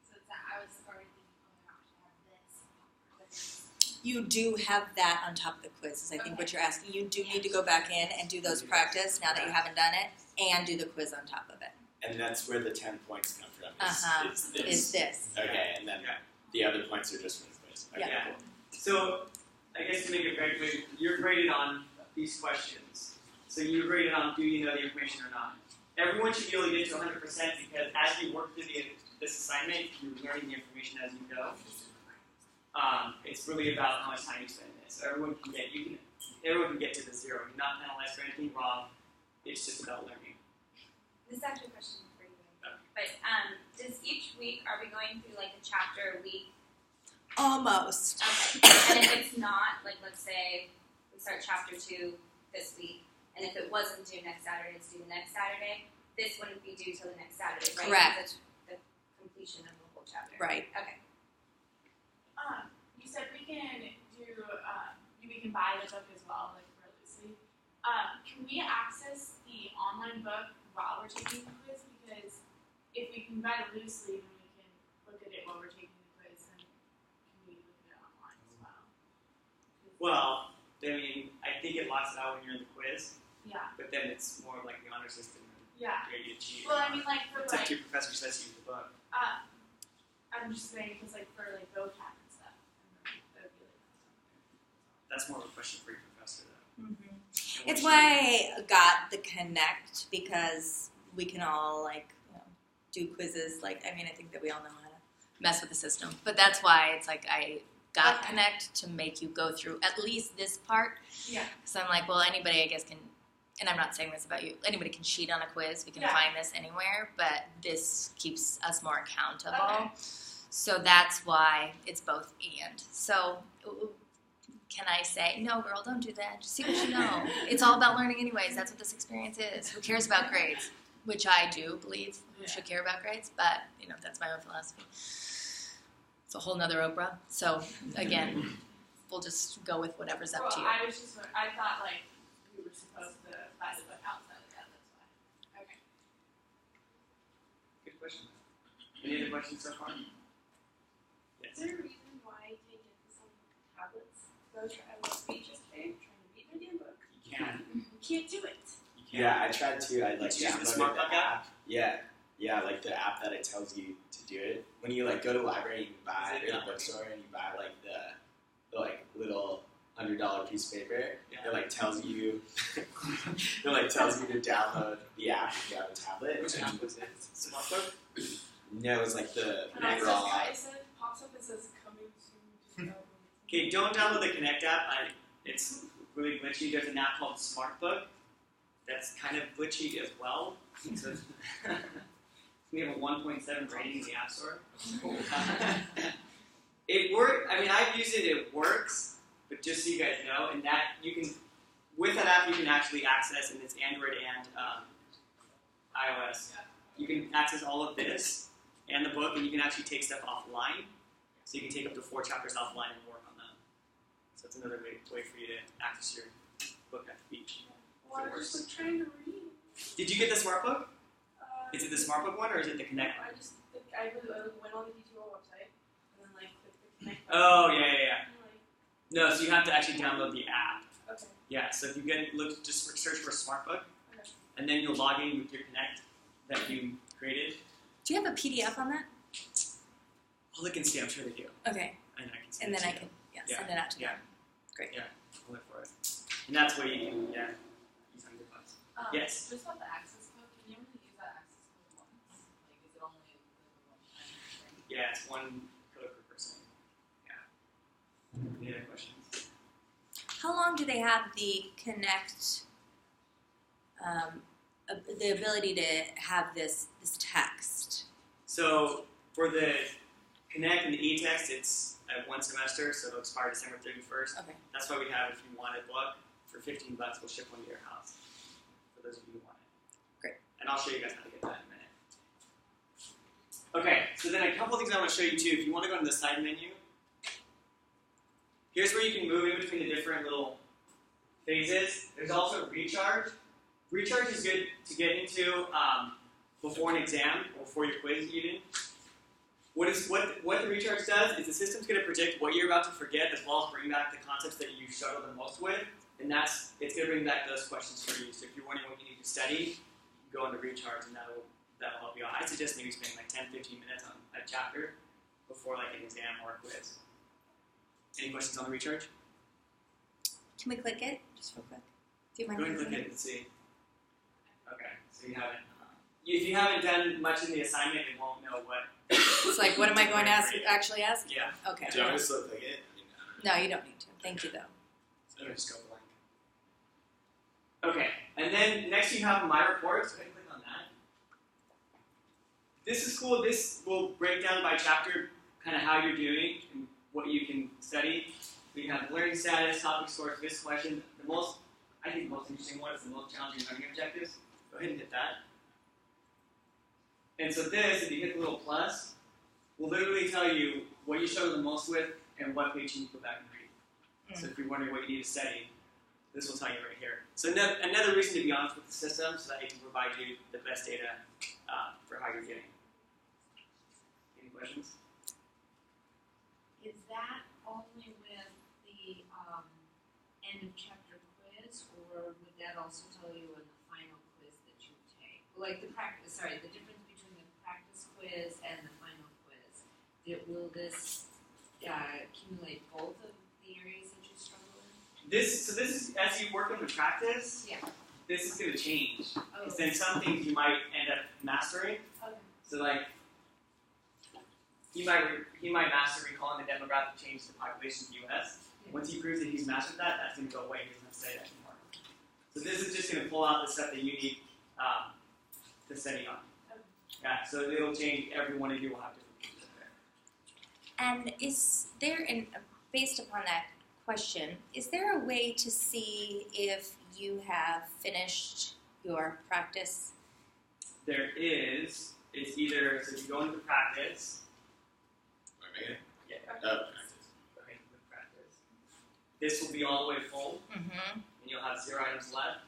Speaker 4: so it's that I was already thinking, oh my gosh, I have this.
Speaker 1: You do have that on top of the quiz, is I think what you're asking. You do need to go back in and do those practice now that you haven't done it, and do the quiz on top of it.
Speaker 3: And that's where the 10 points come from.
Speaker 1: Uh-huh.
Speaker 3: Is this.
Speaker 1: Is this.
Speaker 3: Okay, and then the other points are just for the quiz. quiz.
Speaker 1: Yeah.
Speaker 6: Yeah. So, I guess to make it very clear, you're graded on these questions. So you're graded on do you know the information or not. Everyone should be able to get to 100% because as you work through this assignment, you're learning the information as you go. It's really about how much time you spend in it. So everyone can get to the zero. You're not penalized for anything wrong. It's just about learning.
Speaker 4: This is actually a question for you. But does each week, are we going through like a chapter a week?
Speaker 1: Almost.
Speaker 4: Okay. And if it's not, like let's say we start chapter 2 this week, and if it wasn't due next Saturday, it's due the next Saturday, this wouldn't be due till the next Saturday, right?
Speaker 1: Correct.
Speaker 4: Because it's the completion of the whole chapter.
Speaker 1: Right.
Speaker 4: Okay.
Speaker 2: You said we can we can buy the book as well, like for loosely. Can we access the online book while we're taking the quiz? Because if we can buy it loosely, then we can look at it while we're taking the quiz, and can we look at it online as well?
Speaker 6: Well, I mean, I think it locks it out when you're in the quiz,
Speaker 2: Yeah.
Speaker 6: but then it's more like the honor system.
Speaker 2: Yeah.
Speaker 6: Where you cheat.
Speaker 2: Well, I mean, like for
Speaker 6: It's
Speaker 2: like,
Speaker 6: up to your professor says use the book.
Speaker 2: I'm just saying because like for like vocab and stuff, that would be like
Speaker 6: That's more of a question for your professor, though.
Speaker 1: Mm-hmm.
Speaker 6: And
Speaker 1: It's
Speaker 6: what
Speaker 1: why I got the Connect, because we can all do quizzes. I think that we all know how to mess with the system, but that's why it's like I got
Speaker 2: Okay.
Speaker 1: Connect to make you go through at least this part.
Speaker 2: Yeah.
Speaker 1: So I'm like, well, anybody I guess can, and I'm not saying this about you. Anybody can cheat on a quiz. We can
Speaker 2: Yeah.
Speaker 1: find this anywhere, but this keeps us more accountable.
Speaker 2: Okay.
Speaker 1: So that's why it's both and. So can I say, no, girl, don't do that. Just see what you know. It's all about learning anyways. That's what this experience is. Who cares about grades? Which I do believe who should care about grades, but, that's my own philosophy. It's a whole nother Oprah. So, again, we'll just go with whatever's up to you.
Speaker 2: I thought like we were supposed to buy the book outside of that. That's why. Okay.
Speaker 6: Good question. Any other questions so far? Yes.
Speaker 10: Is there a reason why I can't get this on tablets? I was speech yesterday, trying to read their damn book.
Speaker 6: You can.
Speaker 10: You can't do it.
Speaker 3: Yeah, I tried to. I
Speaker 6: Did you use the
Speaker 3: downloaded
Speaker 6: Moorpark app?
Speaker 3: Yeah, like the app that it tells you to do it. When you go to the library, you can buy
Speaker 6: Is it
Speaker 3: or the
Speaker 6: not?
Speaker 3: bookstore, and you buy the little $100 piece of paper.
Speaker 6: Yeah.
Speaker 3: It tells you tells you to download the app if you have a tablet.
Speaker 6: Which app was it? Smartbook?
Speaker 3: No, it was like the
Speaker 10: And it
Speaker 3: raw.
Speaker 10: pops up and says coming soon to
Speaker 6: Okay, don't download the Connect app. It's really glitchy. There's an app called Smartbook that's kind of glitchy as well. So we have a 1.7 rating in the App Store. It works. I mean, I've used it. It works, but just so you guys know, and that you can, with that app, you can actually access, and it's Android and iOS. You can access all of this and the book, and you can actually take stuff offline. So you can take up to 4 chapters offline and work on them. So it's another way for you to access your book at the beach.
Speaker 10: Well, I was just trying to read.
Speaker 6: Did you get the Smartbook? Is it the Smartbook one or is it the Connect one?
Speaker 10: I went on the D2O website and then clicked the Connect.
Speaker 6: Oh, yeah.
Speaker 10: And,
Speaker 6: No, so you have to actually download the app.
Speaker 10: okay.
Speaker 6: Yeah, so if you just search for Smartbook,
Speaker 10: Okay.
Speaker 6: and then you'll log in with your Connect that you created.
Speaker 1: Do you have a PDF on that?
Speaker 6: I'll look and see, I'm sure they do.
Speaker 1: Okay.
Speaker 6: And I can send
Speaker 1: And
Speaker 6: it
Speaker 1: then I
Speaker 6: to you.
Speaker 1: can
Speaker 6: Yeah.
Speaker 1: send it out to them. Great.
Speaker 6: Yeah, I'll look for it. And that's where you can, use on your class. Yes.
Speaker 11: Just about the access code, can you only use that access code once? Like, is it only the one time thing?
Speaker 6: Yeah, it's one code per person. Yeah. Any other questions?
Speaker 1: How long do they have the Connect, the ability to have this text?
Speaker 6: So for the Connect and the e-text, it's at 1 semester, so it'll expire December 31st.
Speaker 1: Okay.
Speaker 6: That's why we have, if you want a book, for $15, we'll ship one to your house. For those of you who want it.
Speaker 1: Great.
Speaker 6: And I'll show you guys how to get that in a minute. Okay, so then a couple things I want to show you too. If you want to go to the side menu, here's where you can move in between the different little phases. There's also recharge. Recharge is good to get into before an exam or before your quiz even. What the recharge does is the system's going to predict what you're about to forget as well as bring back the concepts that you struggle the most with, and it's going to bring back those questions for you. So if you're wondering what you need to study, you can go into recharge and that'll help you out. I suggest maybe spending 10-15 minutes on a chapter before an exam or a quiz. Any questions on the recharge?
Speaker 1: Can we click it just real quick? Do you mind?
Speaker 6: Go ahead and
Speaker 1: clicking
Speaker 6: click it and see. Okay, so you haven't. If you haven't done much in the assignment, it won't know what.
Speaker 1: It's like, what am I going to actually ask?
Speaker 6: Yeah.
Speaker 1: Okay.
Speaker 3: Do you want me to still click it? I mean,
Speaker 1: No, you don't need to. Thank you, though.
Speaker 3: I'm gonna just go blank.
Speaker 6: Okay, and then next you have My Reports. Go ahead and click on that. This is cool. This will break down by chapter kind of how you're doing and what you can study. We have learning status, topic scores, this question. I think the most interesting one is the most challenging learning objectives. Go ahead and hit that. And so this, if you hit the little plus, will literally tell you what you struggle the most with and what page you need to go back and read. So if you're wondering what you need to study, this will tell you right here. So another reason to be honest with the system so that it can provide you the best data for how you're getting. Any questions?
Speaker 5: Is that only with the end of chapter quiz, or would that also tell you in the final quiz that you take? Like the difference between the practice quiz and the final quiz. Will this accumulate both of the areas that you struggle in?
Speaker 6: This is, as you work in the practice,
Speaker 5: Yeah.
Speaker 6: this is going to change.
Speaker 5: Oh.
Speaker 6: Because then some things you might end up mastering.
Speaker 5: Okay.
Speaker 6: So like, he might master recalling the demographic change to the population of the U.S.
Speaker 5: Yeah.
Speaker 6: Once he proves that he's mastered that, that's going to go away. He doesn't have to say that anymore. So this is just going to pull out the stuff that you need to study on.
Speaker 5: Okay.
Speaker 6: Yeah, so it'll change. Every one of you will have different pages there.
Speaker 1: And is there, based upon that question, is there a way to see if you have finished your practice?
Speaker 6: There is. It's either, so if you go into the practice.
Speaker 3: Wait,
Speaker 6: Yeah.
Speaker 3: oh,
Speaker 6: Go ahead and click practice. This will be all the way full,
Speaker 1: Mm-hmm.
Speaker 6: and you'll have 0 items left.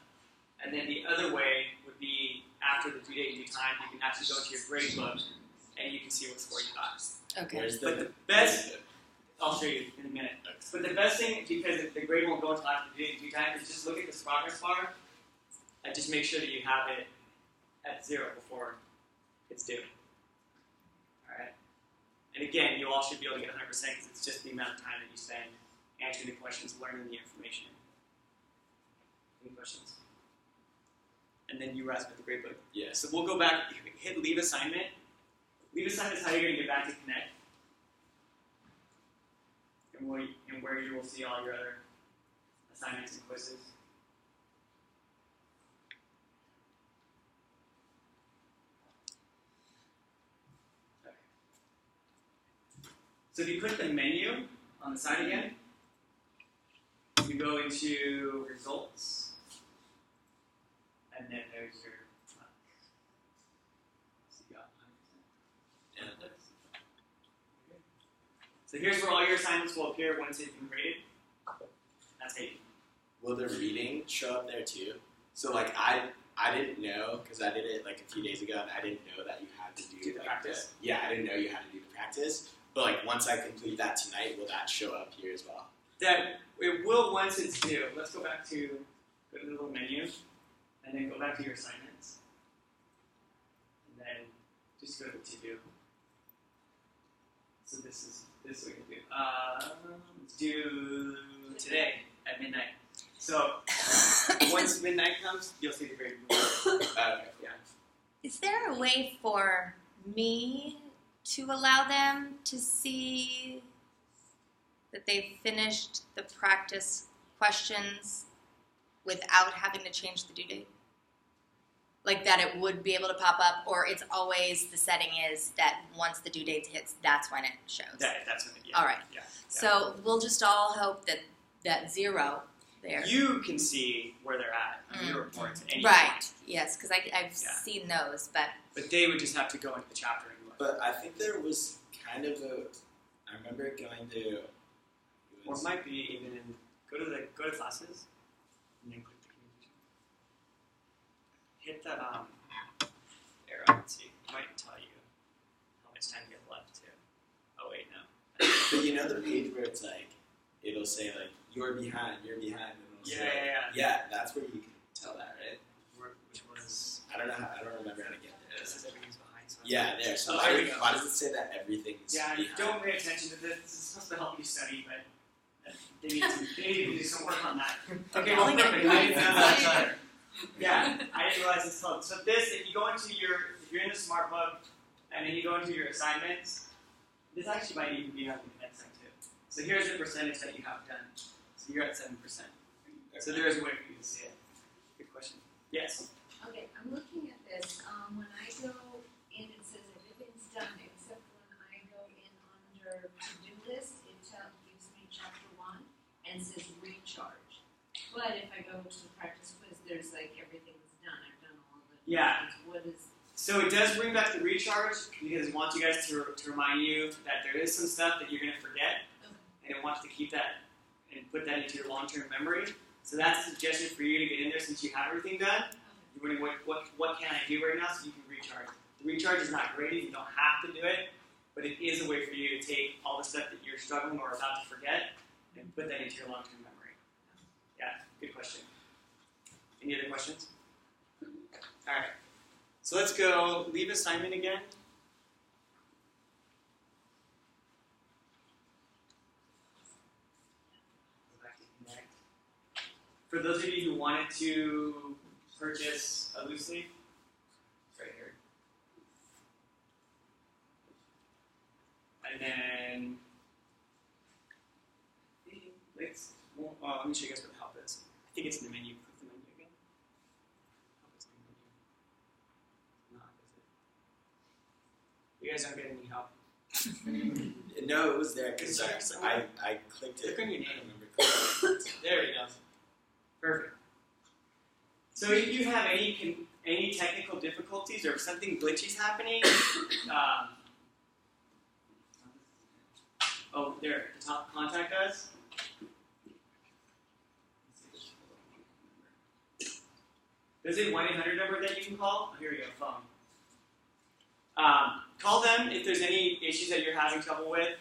Speaker 6: And then the other way would be after the due date and due time, you can actually go to your grade book, and you can see what score you got.
Speaker 1: Okay.
Speaker 3: Where's
Speaker 6: But the best, I'll show you in a minute. But the best thing, because the grade won't go until after the due date and due time, is just look at this progress bar, and just make sure that you have it at 0 before it's due. Alright? And again, you all should be able to get 100% because it's just the amount of time that you spend answering the questions, learning the information. Any questions? And then you were asking about the grade book.
Speaker 3: Yeah.
Speaker 6: So we'll go back, hit leave assignment. Leave assignment is how you're going to get back to Connect. And where you will see all your other assignments and quizzes. Okay. So if you click the menu on the side again, you go into results, and then there's your so you got 100%.
Speaker 3: Yeah.
Speaker 6: Okay. So here's where all your assignments will appear once they've been graded. That's it.
Speaker 3: Will the reading show up there too? So like I didn't know because I did it like a few days ago and I didn't know that you had to do
Speaker 6: the
Speaker 3: like
Speaker 6: practice.
Speaker 3: I didn't know you had to do the practice. But like once I complete that tonight, will that show up here as well?
Speaker 6: That it will once it's due. Let's go back to the little menu, and then go back to your assignments, and then just go to to do. So this is what you do. It's due today at midnight. So once midnight comes, you'll see the grade. Okay, yeah.
Speaker 1: Is there a way for me to allow them to see that they've finished the practice questions without having to change the due date? Like that it would be able to pop up, or it's always the setting is that once the due date hits, that's when it shows?
Speaker 6: That's what it, yeah.
Speaker 1: All right.
Speaker 6: Yeah.
Speaker 1: So we'll just all hope that 0 there.
Speaker 6: You can see where they're at in your reports at any
Speaker 1: Right.
Speaker 6: point.
Speaker 1: Yes, because I've seen those, but
Speaker 6: But they would just have to go into the chapter and look.
Speaker 3: But I think there was kind of I remember going to.
Speaker 6: Or it might be even in go to classes and then click the communication. Hit that arrow and see. It might tell you how much time you have left too. Oh wait, no.
Speaker 3: But you know the page where it's like it'll say like you're behind, and it'll say yeah. That's where you can tell that, right?
Speaker 6: Which one is?
Speaker 3: I don't remember how to get there.
Speaker 6: This is everything's behind. So
Speaker 3: There. So
Speaker 6: there we go.
Speaker 3: why does it say that everything's
Speaker 6: Yeah,
Speaker 3: behind?
Speaker 6: don't pay attention to this. This is supposed to help you study, but They need to do some work on that. Okay, well,
Speaker 1: Yelling at
Speaker 6: perfect.
Speaker 1: me.
Speaker 6: I didn't know that. Yeah, I didn't realize it's called. So this, if you go into if you're in the Smart Book, and then you go into your assignments, this actually might even be on the next thing too. So here's the percentage that you have done. So you're at 7%. So there is a way for you to see it. Good question. Yes?
Speaker 5: Okay, I'm looking at this. When I go in, it says everything's done except when I go in under to-do list, it gives me chapter 1 and says recharge. But if I go to the practice quiz, there's like everything's done. I've done all of it.
Speaker 6: Yeah.
Speaker 5: What is?
Speaker 6: So it does bring back the recharge because it wants you guys to remind you that there is some stuff that you're going to forget, and it wants to keep that and put that into your long-term memory. So that's a suggestion for you to get in there since you have everything done. You're wondering what can I do right now so you can recharge. The recharge is not graded, you don't have to do it, but it is a way for you to take all the stuff that you're struggling or about to forget and put that into your long-term memory. Yeah, good question. Any other questions? All right. So let's go leave assignment again. Go back to Connect. For those of you who wanted to purchase a loose leaf, it's right here. And then let me show you guys what the help is. I think it's in the menu. Click the menu again. Help is in the menu. Not, is it? You guys aren't getting any help.
Speaker 3: No, it was there because I clicked it.
Speaker 6: Click on your name.
Speaker 3: I remember clicking it.
Speaker 6: There we go. Perfect. So if you have any technical difficulties or if something glitchy is happening, there at the top, contact us. There's a 1-800 number that you can call. Oh, here we go, phone. Call them if there's any issues that you're having trouble with.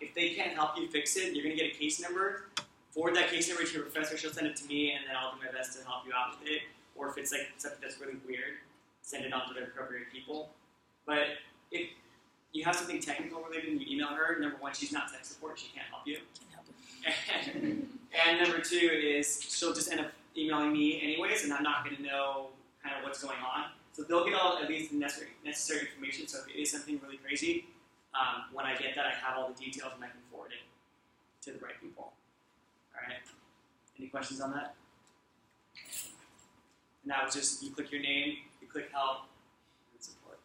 Speaker 6: If they can't help you fix it, you're going to get a case number. Forward that case number to your professor. She'll send it to me, and then I'll do my best to help you out with it. Or if it's like something that's really weird, send it on to the appropriate people. But if you have something technical related and you email her, number one, she's not tech support. She can't help you. And number two is she'll just end up emailing me anyways, and I'm not going to know kind of what's going on. So they'll get at least the necessary information. So if it is something really crazy, when I get that, I have all the details and I can forward it to the right people. All right. Any questions on that? And that was just, you click your name, you click help, and support.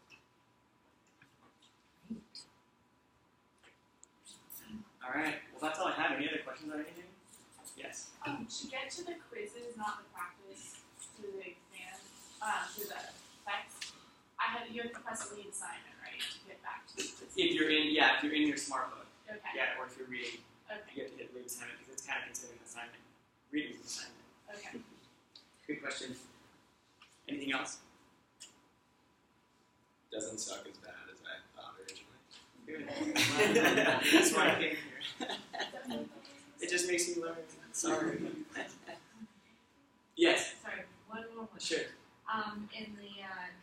Speaker 6: All right. Well, that's all I have. Any other questions on anything? Yes.
Speaker 2: To get to the quizzes, not the practice, to the exam, to the text, you have to press lead assignment, right, to get back to the quizzes.
Speaker 6: If you're in your smart book.
Speaker 2: Okay.
Speaker 6: Yeah, or if you're reading,
Speaker 2: Okay.
Speaker 6: you have to hit lead assignment because it's kind of considered an assignment. Reading is an assignment.
Speaker 2: Okay.
Speaker 6: Good question. Anything else?
Speaker 3: Doesn't suck as bad as I thought originally.
Speaker 6: Good. That's why I came here. It just makes me learn. Sorry. Yes.
Speaker 5: Sorry, one more question.
Speaker 6: Sure.
Speaker 5: In the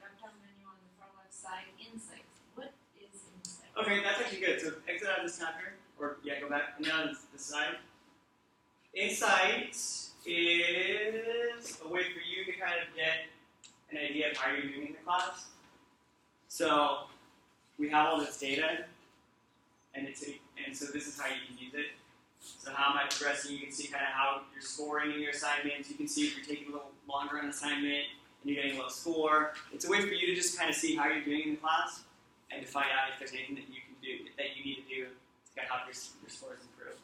Speaker 5: drop-down menu on the far left side, insights. What is insights?
Speaker 6: Okay, that's actually good. So exit out of this tab here, or go back and down this side. Insights is a way for you to kind of get an idea of how you're doing in the class. So we have all this data, and so this is how you can use it. So how am I progressing? You can see kind of how you're scoring in your assignments. You can see if you're taking a little longer on assignment and you're getting a low score. It's a way for you to just kind of see how you're doing in the class and to find out if there's anything that you can do, that you need to do to kind of help your scores improve.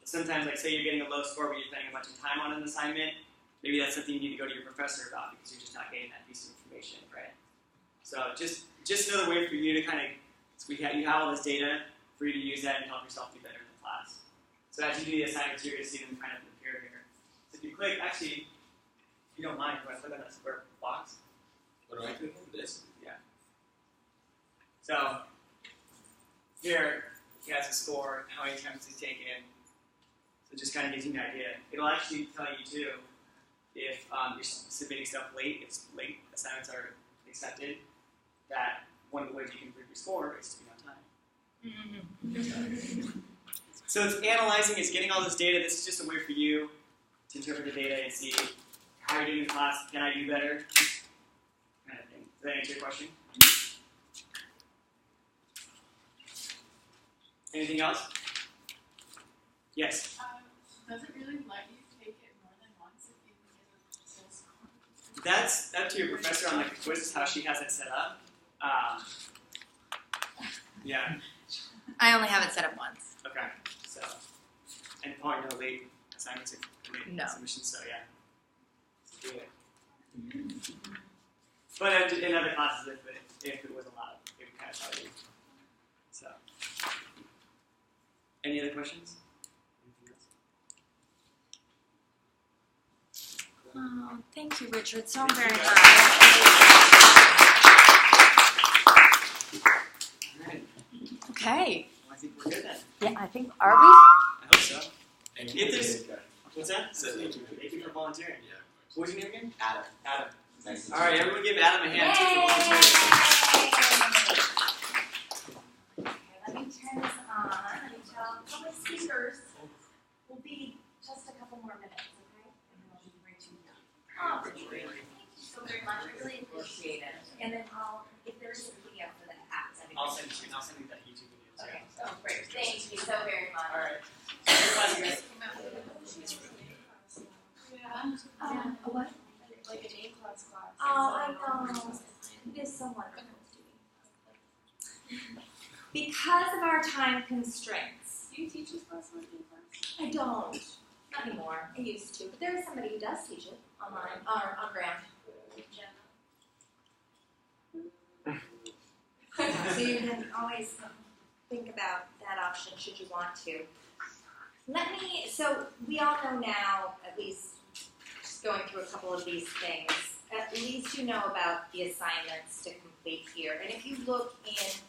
Speaker 6: So sometimes, like say you're getting a low score but you're spending a bunch of time on an assignment, maybe that's something you need to go to your professor about because you're just not getting that piece of information, right? So just another way for you to kind of, you have all this data for you to use that and help yourself do better in the class. So as you do the assignments, you're going to see them kind of appear here. So if you click, actually, if you don't mind, you want to click on that square box?
Speaker 3: What do I click on? This?
Speaker 6: Yeah. So here, he has a score, how many times he's taken. So it just kind of gives you an idea. It'll actually tell you too if you're submitting stuff late, if late assignments are accepted, that one of the ways you can improve your score is to be on time. So it's analyzing, it's getting all this data. This is just a way for you to interpret the data and see how you're doing in class. Can I do better? Kind of thing. Does that answer your question? Anything else? Yes.
Speaker 2: Does it really let you take it more than once if you get a full score?
Speaker 6: That's up to your professor on the quiz, how she has it set up. Yeah.
Speaker 1: I only have it set up once.
Speaker 6: Okay. So, and probably no late assignments or late
Speaker 1: No.
Speaker 6: submissions. So yeah. So do it. But in other classes, if it was allowed, it would kind of tell you. So. Any other questions? Anything else?
Speaker 1: Oh, thank you, Richard, so
Speaker 6: Thank
Speaker 1: very
Speaker 6: you,
Speaker 1: much.
Speaker 6: All right.
Speaker 1: Okay.
Speaker 6: Well, I think we're good then.
Speaker 1: Yeah, I think, are we?
Speaker 6: I hope so.
Speaker 3: Thank
Speaker 6: If there's, what's that?
Speaker 3: So thank you.
Speaker 6: Thank you for volunteering.
Speaker 3: Yeah, of course.
Speaker 6: What's your name again?
Speaker 3: Adam.
Speaker 6: Adam.
Speaker 3: Nice to
Speaker 6: All right,
Speaker 3: meet you.
Speaker 6: everyone give Adam a hand too for volunteering.
Speaker 1: Okay, let me turn this on until public speakers will be just a couple more minutes, okay? And then I'll be right to you. Oh, thank you so very much. I really appreciate it. And then if there's a PDF for the app, that'd be
Speaker 6: I'll
Speaker 1: great.
Speaker 6: send you that YouTube video. too.
Speaker 1: Okay, oh, great. Thank you so very much.
Speaker 6: All right. Everybody good?
Speaker 1: A what?
Speaker 10: Like an A-class class.
Speaker 1: Oh, I know. It is so wonderful to be. Because of our time constraints,
Speaker 10: Do you teach this class on A-class?
Speaker 1: I don't. Not anymore. I used to. But there is somebody who does teach it online, or on Graham. So you can always think about that option should you want to. So we all know now, at least just going through a couple of these things, at least you know about the assignments to complete here. And if you look in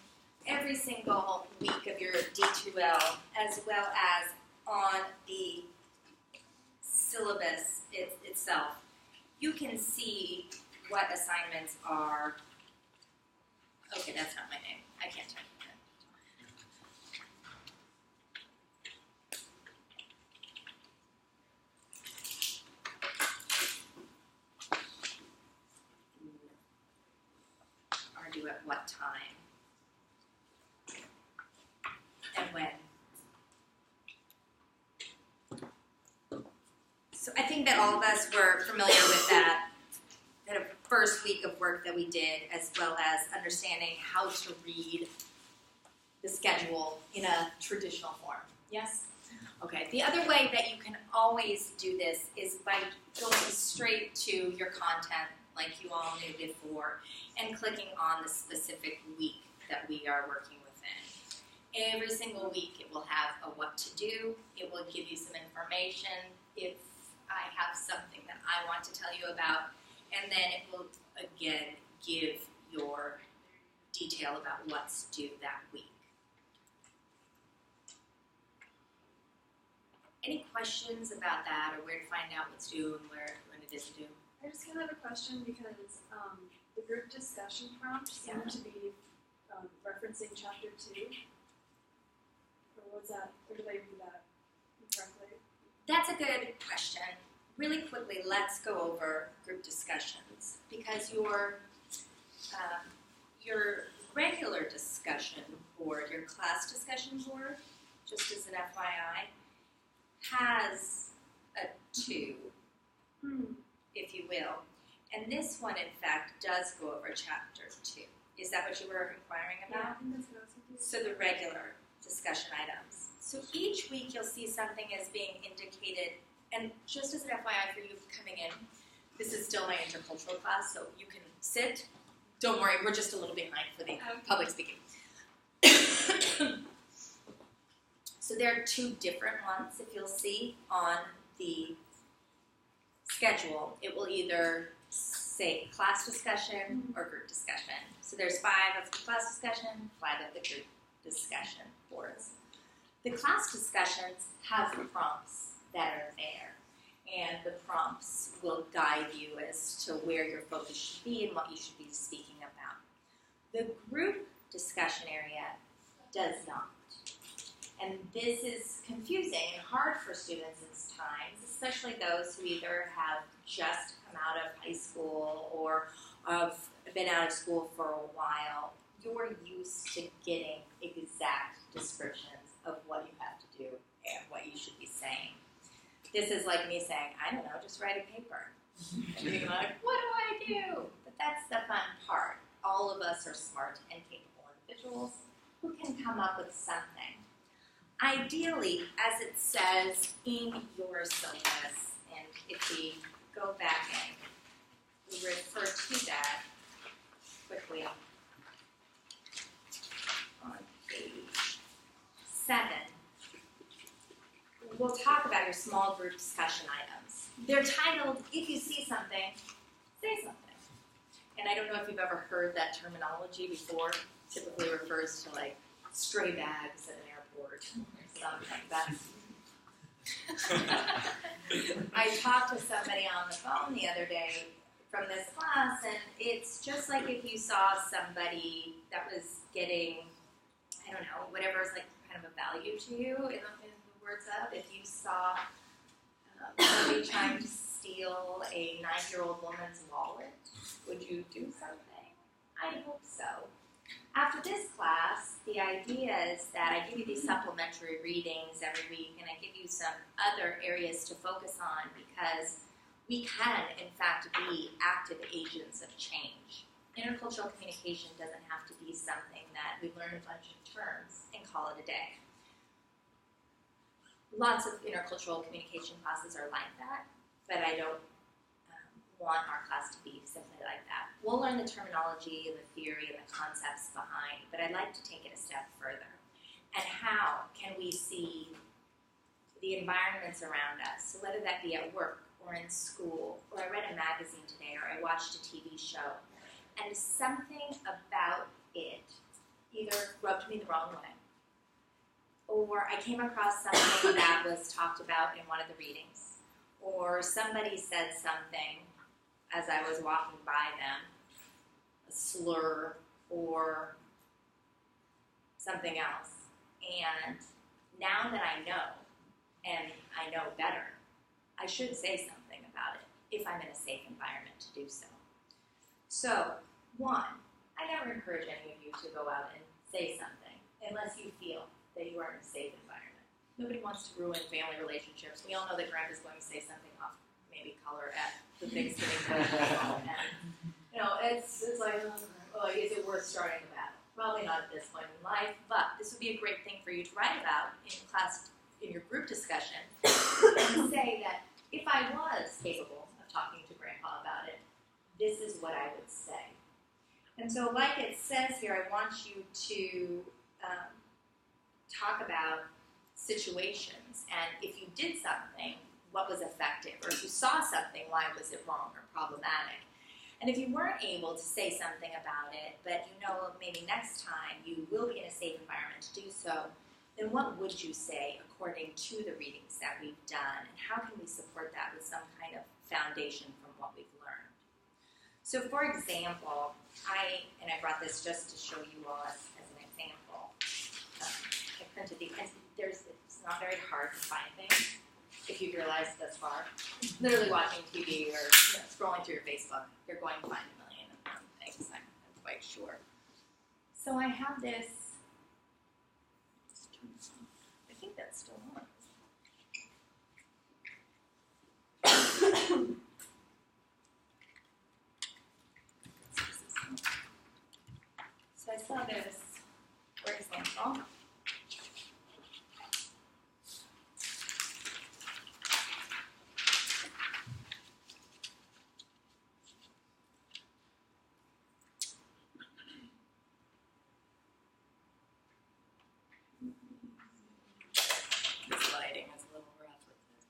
Speaker 1: every single week of your D2L, as well as on the syllabus itself, you can see what assignments are. Okay, that's not my name. I can't type it. Are due at what time? And when? So I think that all of us were familiar with that kind of first week of work that we did, as well as understanding how to read the schedule in a traditional form. Yes? Okay. The other way that you can always do this is by going straight to your content, like you all knew before, and clicking on the specific week that we are working within. Every single week it will have a what to do. It will give you some information if I have something that I want to tell you about. And then it will, again, give your detail about what's due that week. Any questions about that, or where to find out what's due and when it is due?
Speaker 10: I just kind of have a question because the group discussion prompt seemed to be referencing chapter 2. Or was that, or did I read that incorrectly?
Speaker 1: That's a good question. Really quickly, let's go over group discussions, because your regular discussion board, your class discussion board, just as an FYI, has a 2, if you will. And this one, in fact, does go over chapter 2. Is that what you were inquiring
Speaker 10: Yeah,
Speaker 1: about?
Speaker 10: I think that's what I was thinking.
Speaker 1: So the regular discussion items. So each week you'll see something as being indicated, and just as an FYI for you coming in, this is still my intercultural class, so you can sit. Don't worry, we're just a little behind for the public speaking. So there are 2 different ones, if you'll see, on the schedule. It will either say class discussion or group discussion. So there's 5 of the class discussion, 5 of the group discussion boards. The class discussions have prompts that are there, and the prompts will guide you as to where your focus should be and what you should be speaking about. The group discussion area does not. And this is confusing and hard for students at times, especially those who either have just come out of high school or have been out of school for a while. You're used to getting exact descriptions of what you have to do and what you should be saying. This is like me saying, I don't know, just write a paper. And being like, what do I do? But that's the fun part. All of us are smart and capable individuals who can come up with something. Ideally, as it says in your syllabus, and if we go back and we refer to that quickly on page 7, we'll talk about your small group discussion items. They're titled, if you see something, say something. And I don't know if you've ever heard that terminology before. It typically refers to like stray bags at an airport, something like that. I talked to somebody on the phone the other day from this class, and it's just like if you saw somebody that was getting, I don't know, whatever is like kind of a value to you in the words of, if you saw somebody trying to steal a 9-year-old woman's wallet, would you do something? I hope so. After this class, the idea is that I give you these supplementary readings every week, and I give you some other areas to focus on because we can, in fact, be active agents of change. Intercultural communication doesn't have to be something that we learn a bunch of terms and call it a day. Lots of intercultural communication classes are like that, but I don't want our class to be simply like that. We'll learn the terminology and the theory and the concepts behind, but I'd like to take it a step further. And how can we see the environments around us, so whether that be at work or in school, or I read a magazine today, or I watched a TV show, and something about it either rubbed me the wrong way, or I came across something that was talked about in one of the readings, or somebody said something as I was walking by them, a slur or something else. And now that I know, and I know better, I should say something about it if I'm in a safe environment to do so. So, 1, I never encourage any of you to go out and say something unless you feel that you are in a safe environment. Nobody wants to ruin family relationships. We all know that Grandpa's going to say something off maybe color at the Thanksgiving table, and it's like, oh, is it worth starting the battle? Probably not at this point in life, but this would be a great thing for you to write about in class, in your group discussion, and say that if I was capable of talking to Grandpa about it, this is what I would say. And so, like it says here, I want you to talk about situations, and if you did something, what was effective, or if you saw something, why was it wrong or problematic? And if you weren't able to say something about it, but you know maybe next time you will be in a safe environment to do so, then what would you say according to the readings that we've done, and how can we support that with some kind of foundation from what we've learned? So for example, I brought this just to show you all as an example. I printed these, and it's not very hard to find things. If you've realized thus far, literally watching TV or scrolling through your Facebook, you're going to find a million things, I'm quite sure. So I have this, I think that's still on. So I saw this, for example. This lighting is a little rough with this.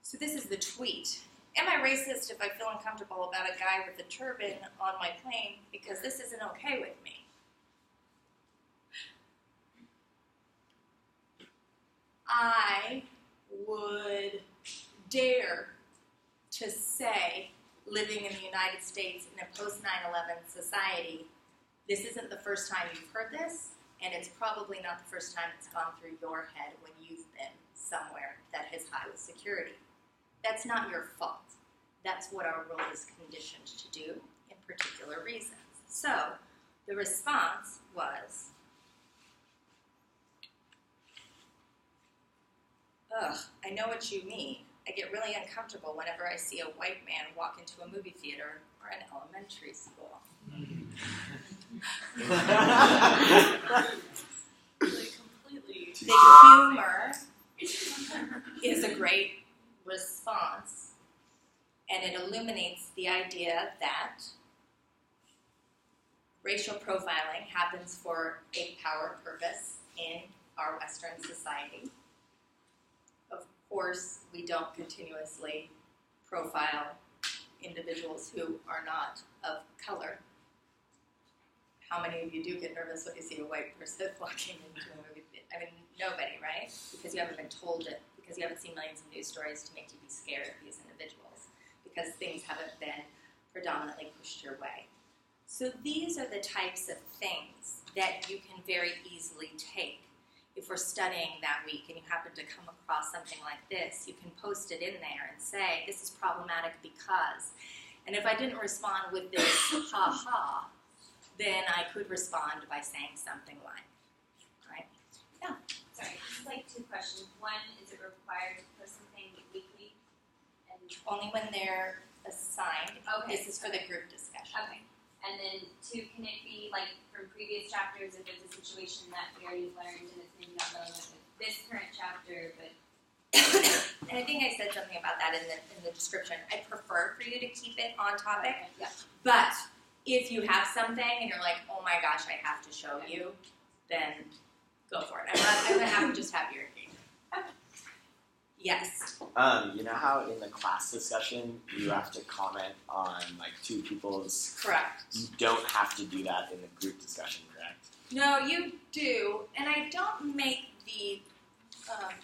Speaker 1: So this is the tweet. Am I racist if I feel uncomfortable about a guy with a turban on my plane because this isn't okay with me? I would dare to say living in the United States in a post 9/11 society, this isn't the first time you've heard this, and it's probably not the first time it's gone through your head when you've been somewhere that is high with security. That's not your fault. That's what our world is conditioned to do in particular reasons. So the response was, ugh, I know what you mean. I get really uncomfortable whenever I see a white man walk into a movie theater or an elementary school.
Speaker 11: Like completely.
Speaker 1: The humor is a great response, and it illuminates the idea that racial profiling happens for a power purpose in our Western society. Of course, we don't continuously profile individuals who are not of color. How many of you do get nervous when you see a white person walking into a movie theater? I mean, nobody, right? Because you haven't been told it, because you haven't seen millions of news stories to make you be scared of these individuals, because things haven't been predominantly pushed your way. So these are the types of things that you can very easily take. If we're studying that week and you happen to come across something like this, you can post it in there and say, this is problematic because. And if I didn't respond with this ha-ha, then I could respond by saying something like, right? Yeah.
Speaker 12: Sorry, this is like two questions. One, is it required to post something weekly? And
Speaker 1: only when they're assigned.
Speaker 12: Okay.
Speaker 1: This is for the group discussion.
Speaker 12: Okay. And then two, can it be like from previous chapters if there's a situation that we already learned and it's maybe not relevant with this current chapter, but
Speaker 1: and I think I said something about that in the description. I prefer for you to keep it on topic.
Speaker 12: okay, yeah.
Speaker 1: But if you have something and you're like, oh my gosh, I have to show you, then go for it. I'm going to have to just have your engagement. Yes.
Speaker 3: You know how in the class discussion you have to comment on like two people's.
Speaker 1: Correct.
Speaker 3: You don't have to do that in the group discussion, correct?
Speaker 1: No, you do, and I don't make the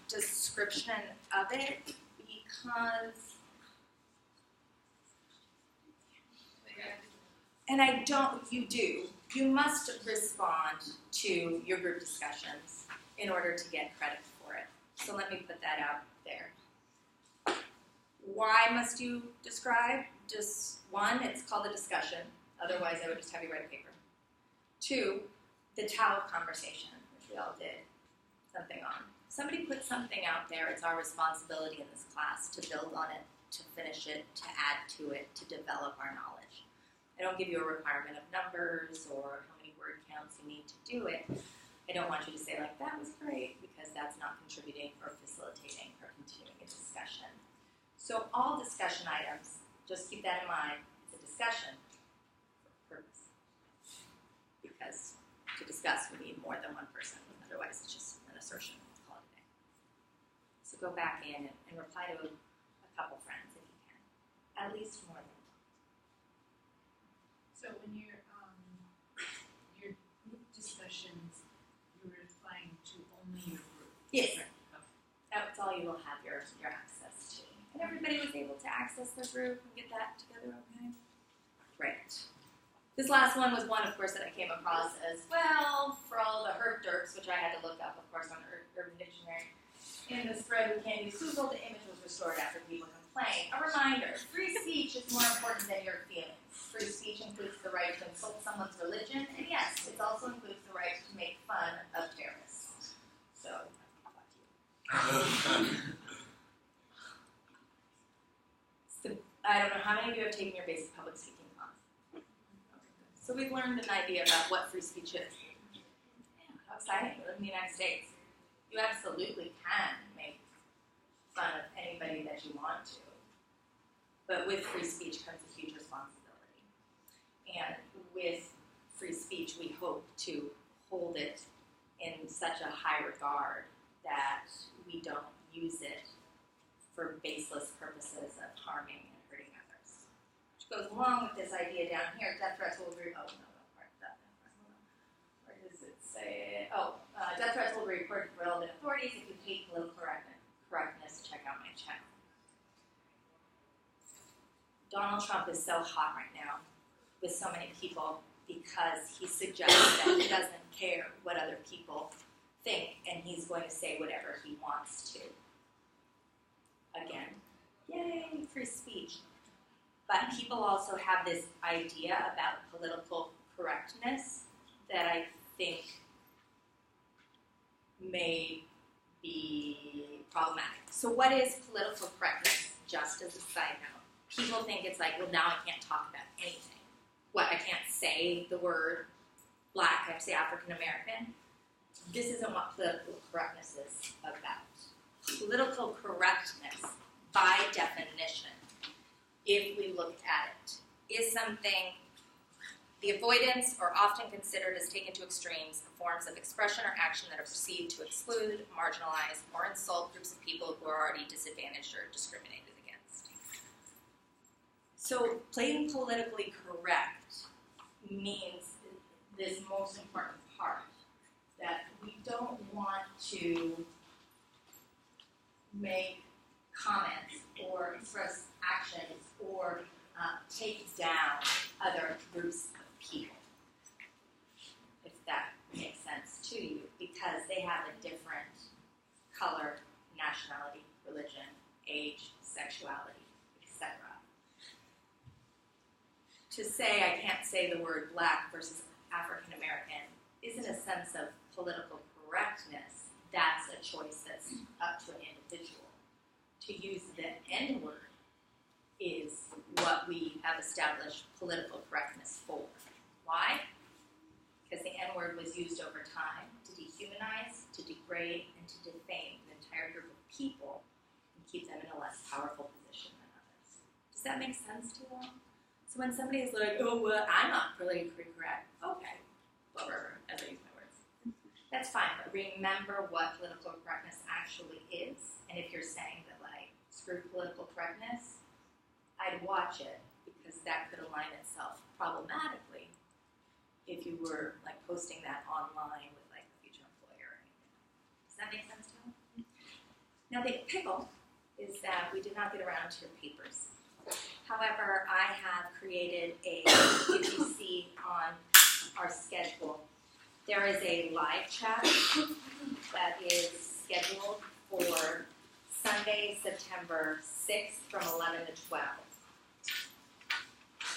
Speaker 1: description of it because, and I don't. You do. You must respond to your group discussions in order to get credit for it. So let me put that out there. Why must you describe? Just one, it's called a discussion. Otherwise, I would just have you write a paper. Two, the Tao conversation, which we all did something on. Somebody put something out there. It's our responsibility in this class to build on it, to finish it, to add to it, to develop our knowledge. I don't give you a requirement of numbers or how many word counts you need to do it. I don't want you to say, like, that was great, because that's not contributing or facilitating or continuing a discussion. So all discussion items, just keep that in mind, it's a discussion for a purpose. Because to discuss, we need more than one person. Otherwise, it's just an assertion. Call it a day. So go back in and reply to a couple friends if you can. At least more than one.
Speaker 5: So when your group discussions, you're replying to only your group.
Speaker 1: Yes.
Speaker 5: Right.
Speaker 1: That's all you will have your access to. And everybody was able to access their group and get that together okay? Great. This last one was one, of course, that I came across as well for all the herp derps, which I had to look up, of course, on Urban Dictionary. In the spread who can't use Google, the image was restored after people complained. A reminder, free speech is more important than your feelings. Free speech includes the right to insult someone's religion, and yes, it also includes the right to make fun of terrorists. So, fuck you. So, I don't know how many of you have taken your basic public speaking class. Okay, good. So we've learned an idea about what free speech is. Yeah, how exciting! We live in the United States. You absolutely can make fun of anybody that you want to, but with free speech comes a huge responsibility. And with free speech, we hope to hold it in such a high regard that we don't use it for baseless purposes of harming and hurting others. Which goes along with this idea down here, death threats will be, where does it say? Death threats will be reported to relevant authorities. If you hate political correctness, check out my channel. Donald Trump is so hot right now with so many people because he suggests that he doesn't care what other people think and he's going to say whatever he wants to. Again, yay, free speech. But people also have this idea about political correctness that I think may be problematic. So what is political correctness, just as a side note? People think it's like, well, now I can't talk about anything. What, I can't say the word black, I have to say African American? This isn't what political correctness is about. Political correctness, by definition, if we look at it, is something, the avoidance or often considered as taken to extremes of forms of expression or action that are perceived to exclude, marginalize, or insult groups of people who are already disadvantaged or discriminated against. So being politically correct means this most important part, that we don't want to make comments or express actions or take down other groups of people, if that makes sense to you, because they have a different color, nationality, religion, age, sexuality, etc. To say I can't say the word black versus African American isn't a sense of political correctness. That's a choice that's up to an individual. To use the N-word is what we have established political correctness for. Why? Because the N-word was used over time to dehumanize, to degrade, and to defame an entire group of people and keep them in a less powerful position than others. Does that make sense to you all? So when somebody is like, oh, well, I'm not politically correct, okay, whatever, as I use my words. That's fine, but remember what political correctness actually is. And if you're saying that, like, screw political correctness, I'd watch it, because that could align itself problematically if you were, like, posting that online with, like, the future employer or anything. Does that make sense to you? Now, the pickle is that we did not get around to your papers. However, I have created a, if you see on our schedule, there is a live chat that is scheduled for Sunday, September 6th from 11 to 12.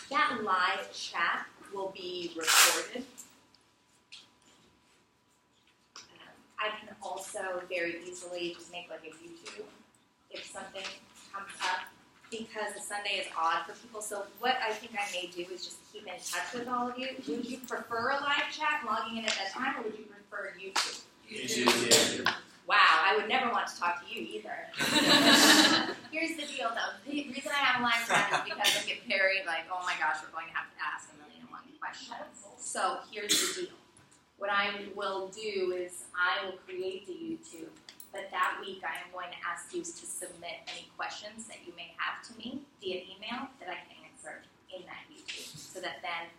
Speaker 1: That live chat will be recorded. I can also very easily just make like a YouTube if something comes up, because the Sunday is odd for people. So what I think I may do is just keep in touch with all of you. Would you prefer a live chat logging in at that time, or would you prefer YouTube?
Speaker 9: YouTube.
Speaker 1: Wow, I would never want to talk to you either. Here's the deal, though. The reason I have a live chat is because I get very like, oh my gosh, we're going to have to ask 1,000,001 questions. So here's the deal. What I will do is I will create the YouTube, but that week I am going to ask you to submit any questions that you may have to me via email that I can answer in that YouTube, so that then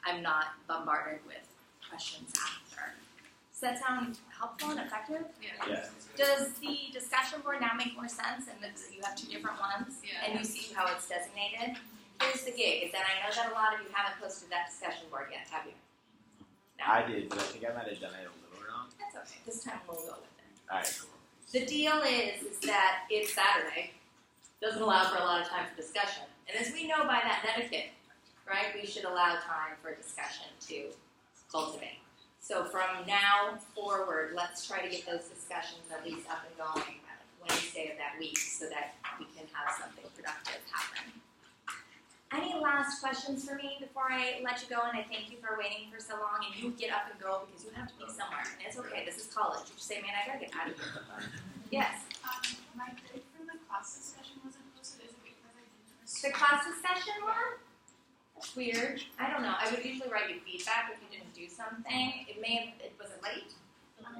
Speaker 1: I'm not bombarded with questions after. Does that sound helpful and effective?
Speaker 9: Yeah.
Speaker 1: Does the discussion board now make more sense, and that you have two different ones, and you see how it's designated? Here's the gig, is that I know that a lot of you haven't posted that discussion board yet, have you? No.
Speaker 13: I did, but I think I might have done it a little wrong.
Speaker 1: That's okay. This time we'll go with it.
Speaker 13: Alright, cool.
Speaker 1: The deal is that it's Saturday. Doesn't allow for a lot of time for discussion. And as we know by that etiquette, right, we should allow time for discussion to cultivate. So from now forward, let's try to get those discussions at least up and going Wednesday of that week so that we can have something productive happen. Any last questions for me before I let you go? And I thank you for waiting for so long. And you get up and go because you have to be somewhere. And it's okay. This is college. You just say, man, I gotta get out of here. Yes.
Speaker 2: My grade for the class discussion wasn't posted. Is it because I didn't respond?
Speaker 1: The class discussion one? That's weird. I don't know. I would usually write you feedback if you didn't do something. It may have. Was it late?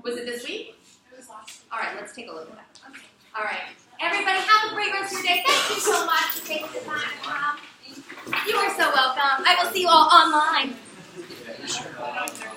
Speaker 1: Was it this week?
Speaker 2: It was last week.
Speaker 1: All right. Let's take a look at that. Okay. All right. Everybody, have a great rest of your day. Thank you so much for taking the time to come. You are so welcome. I will see you all online.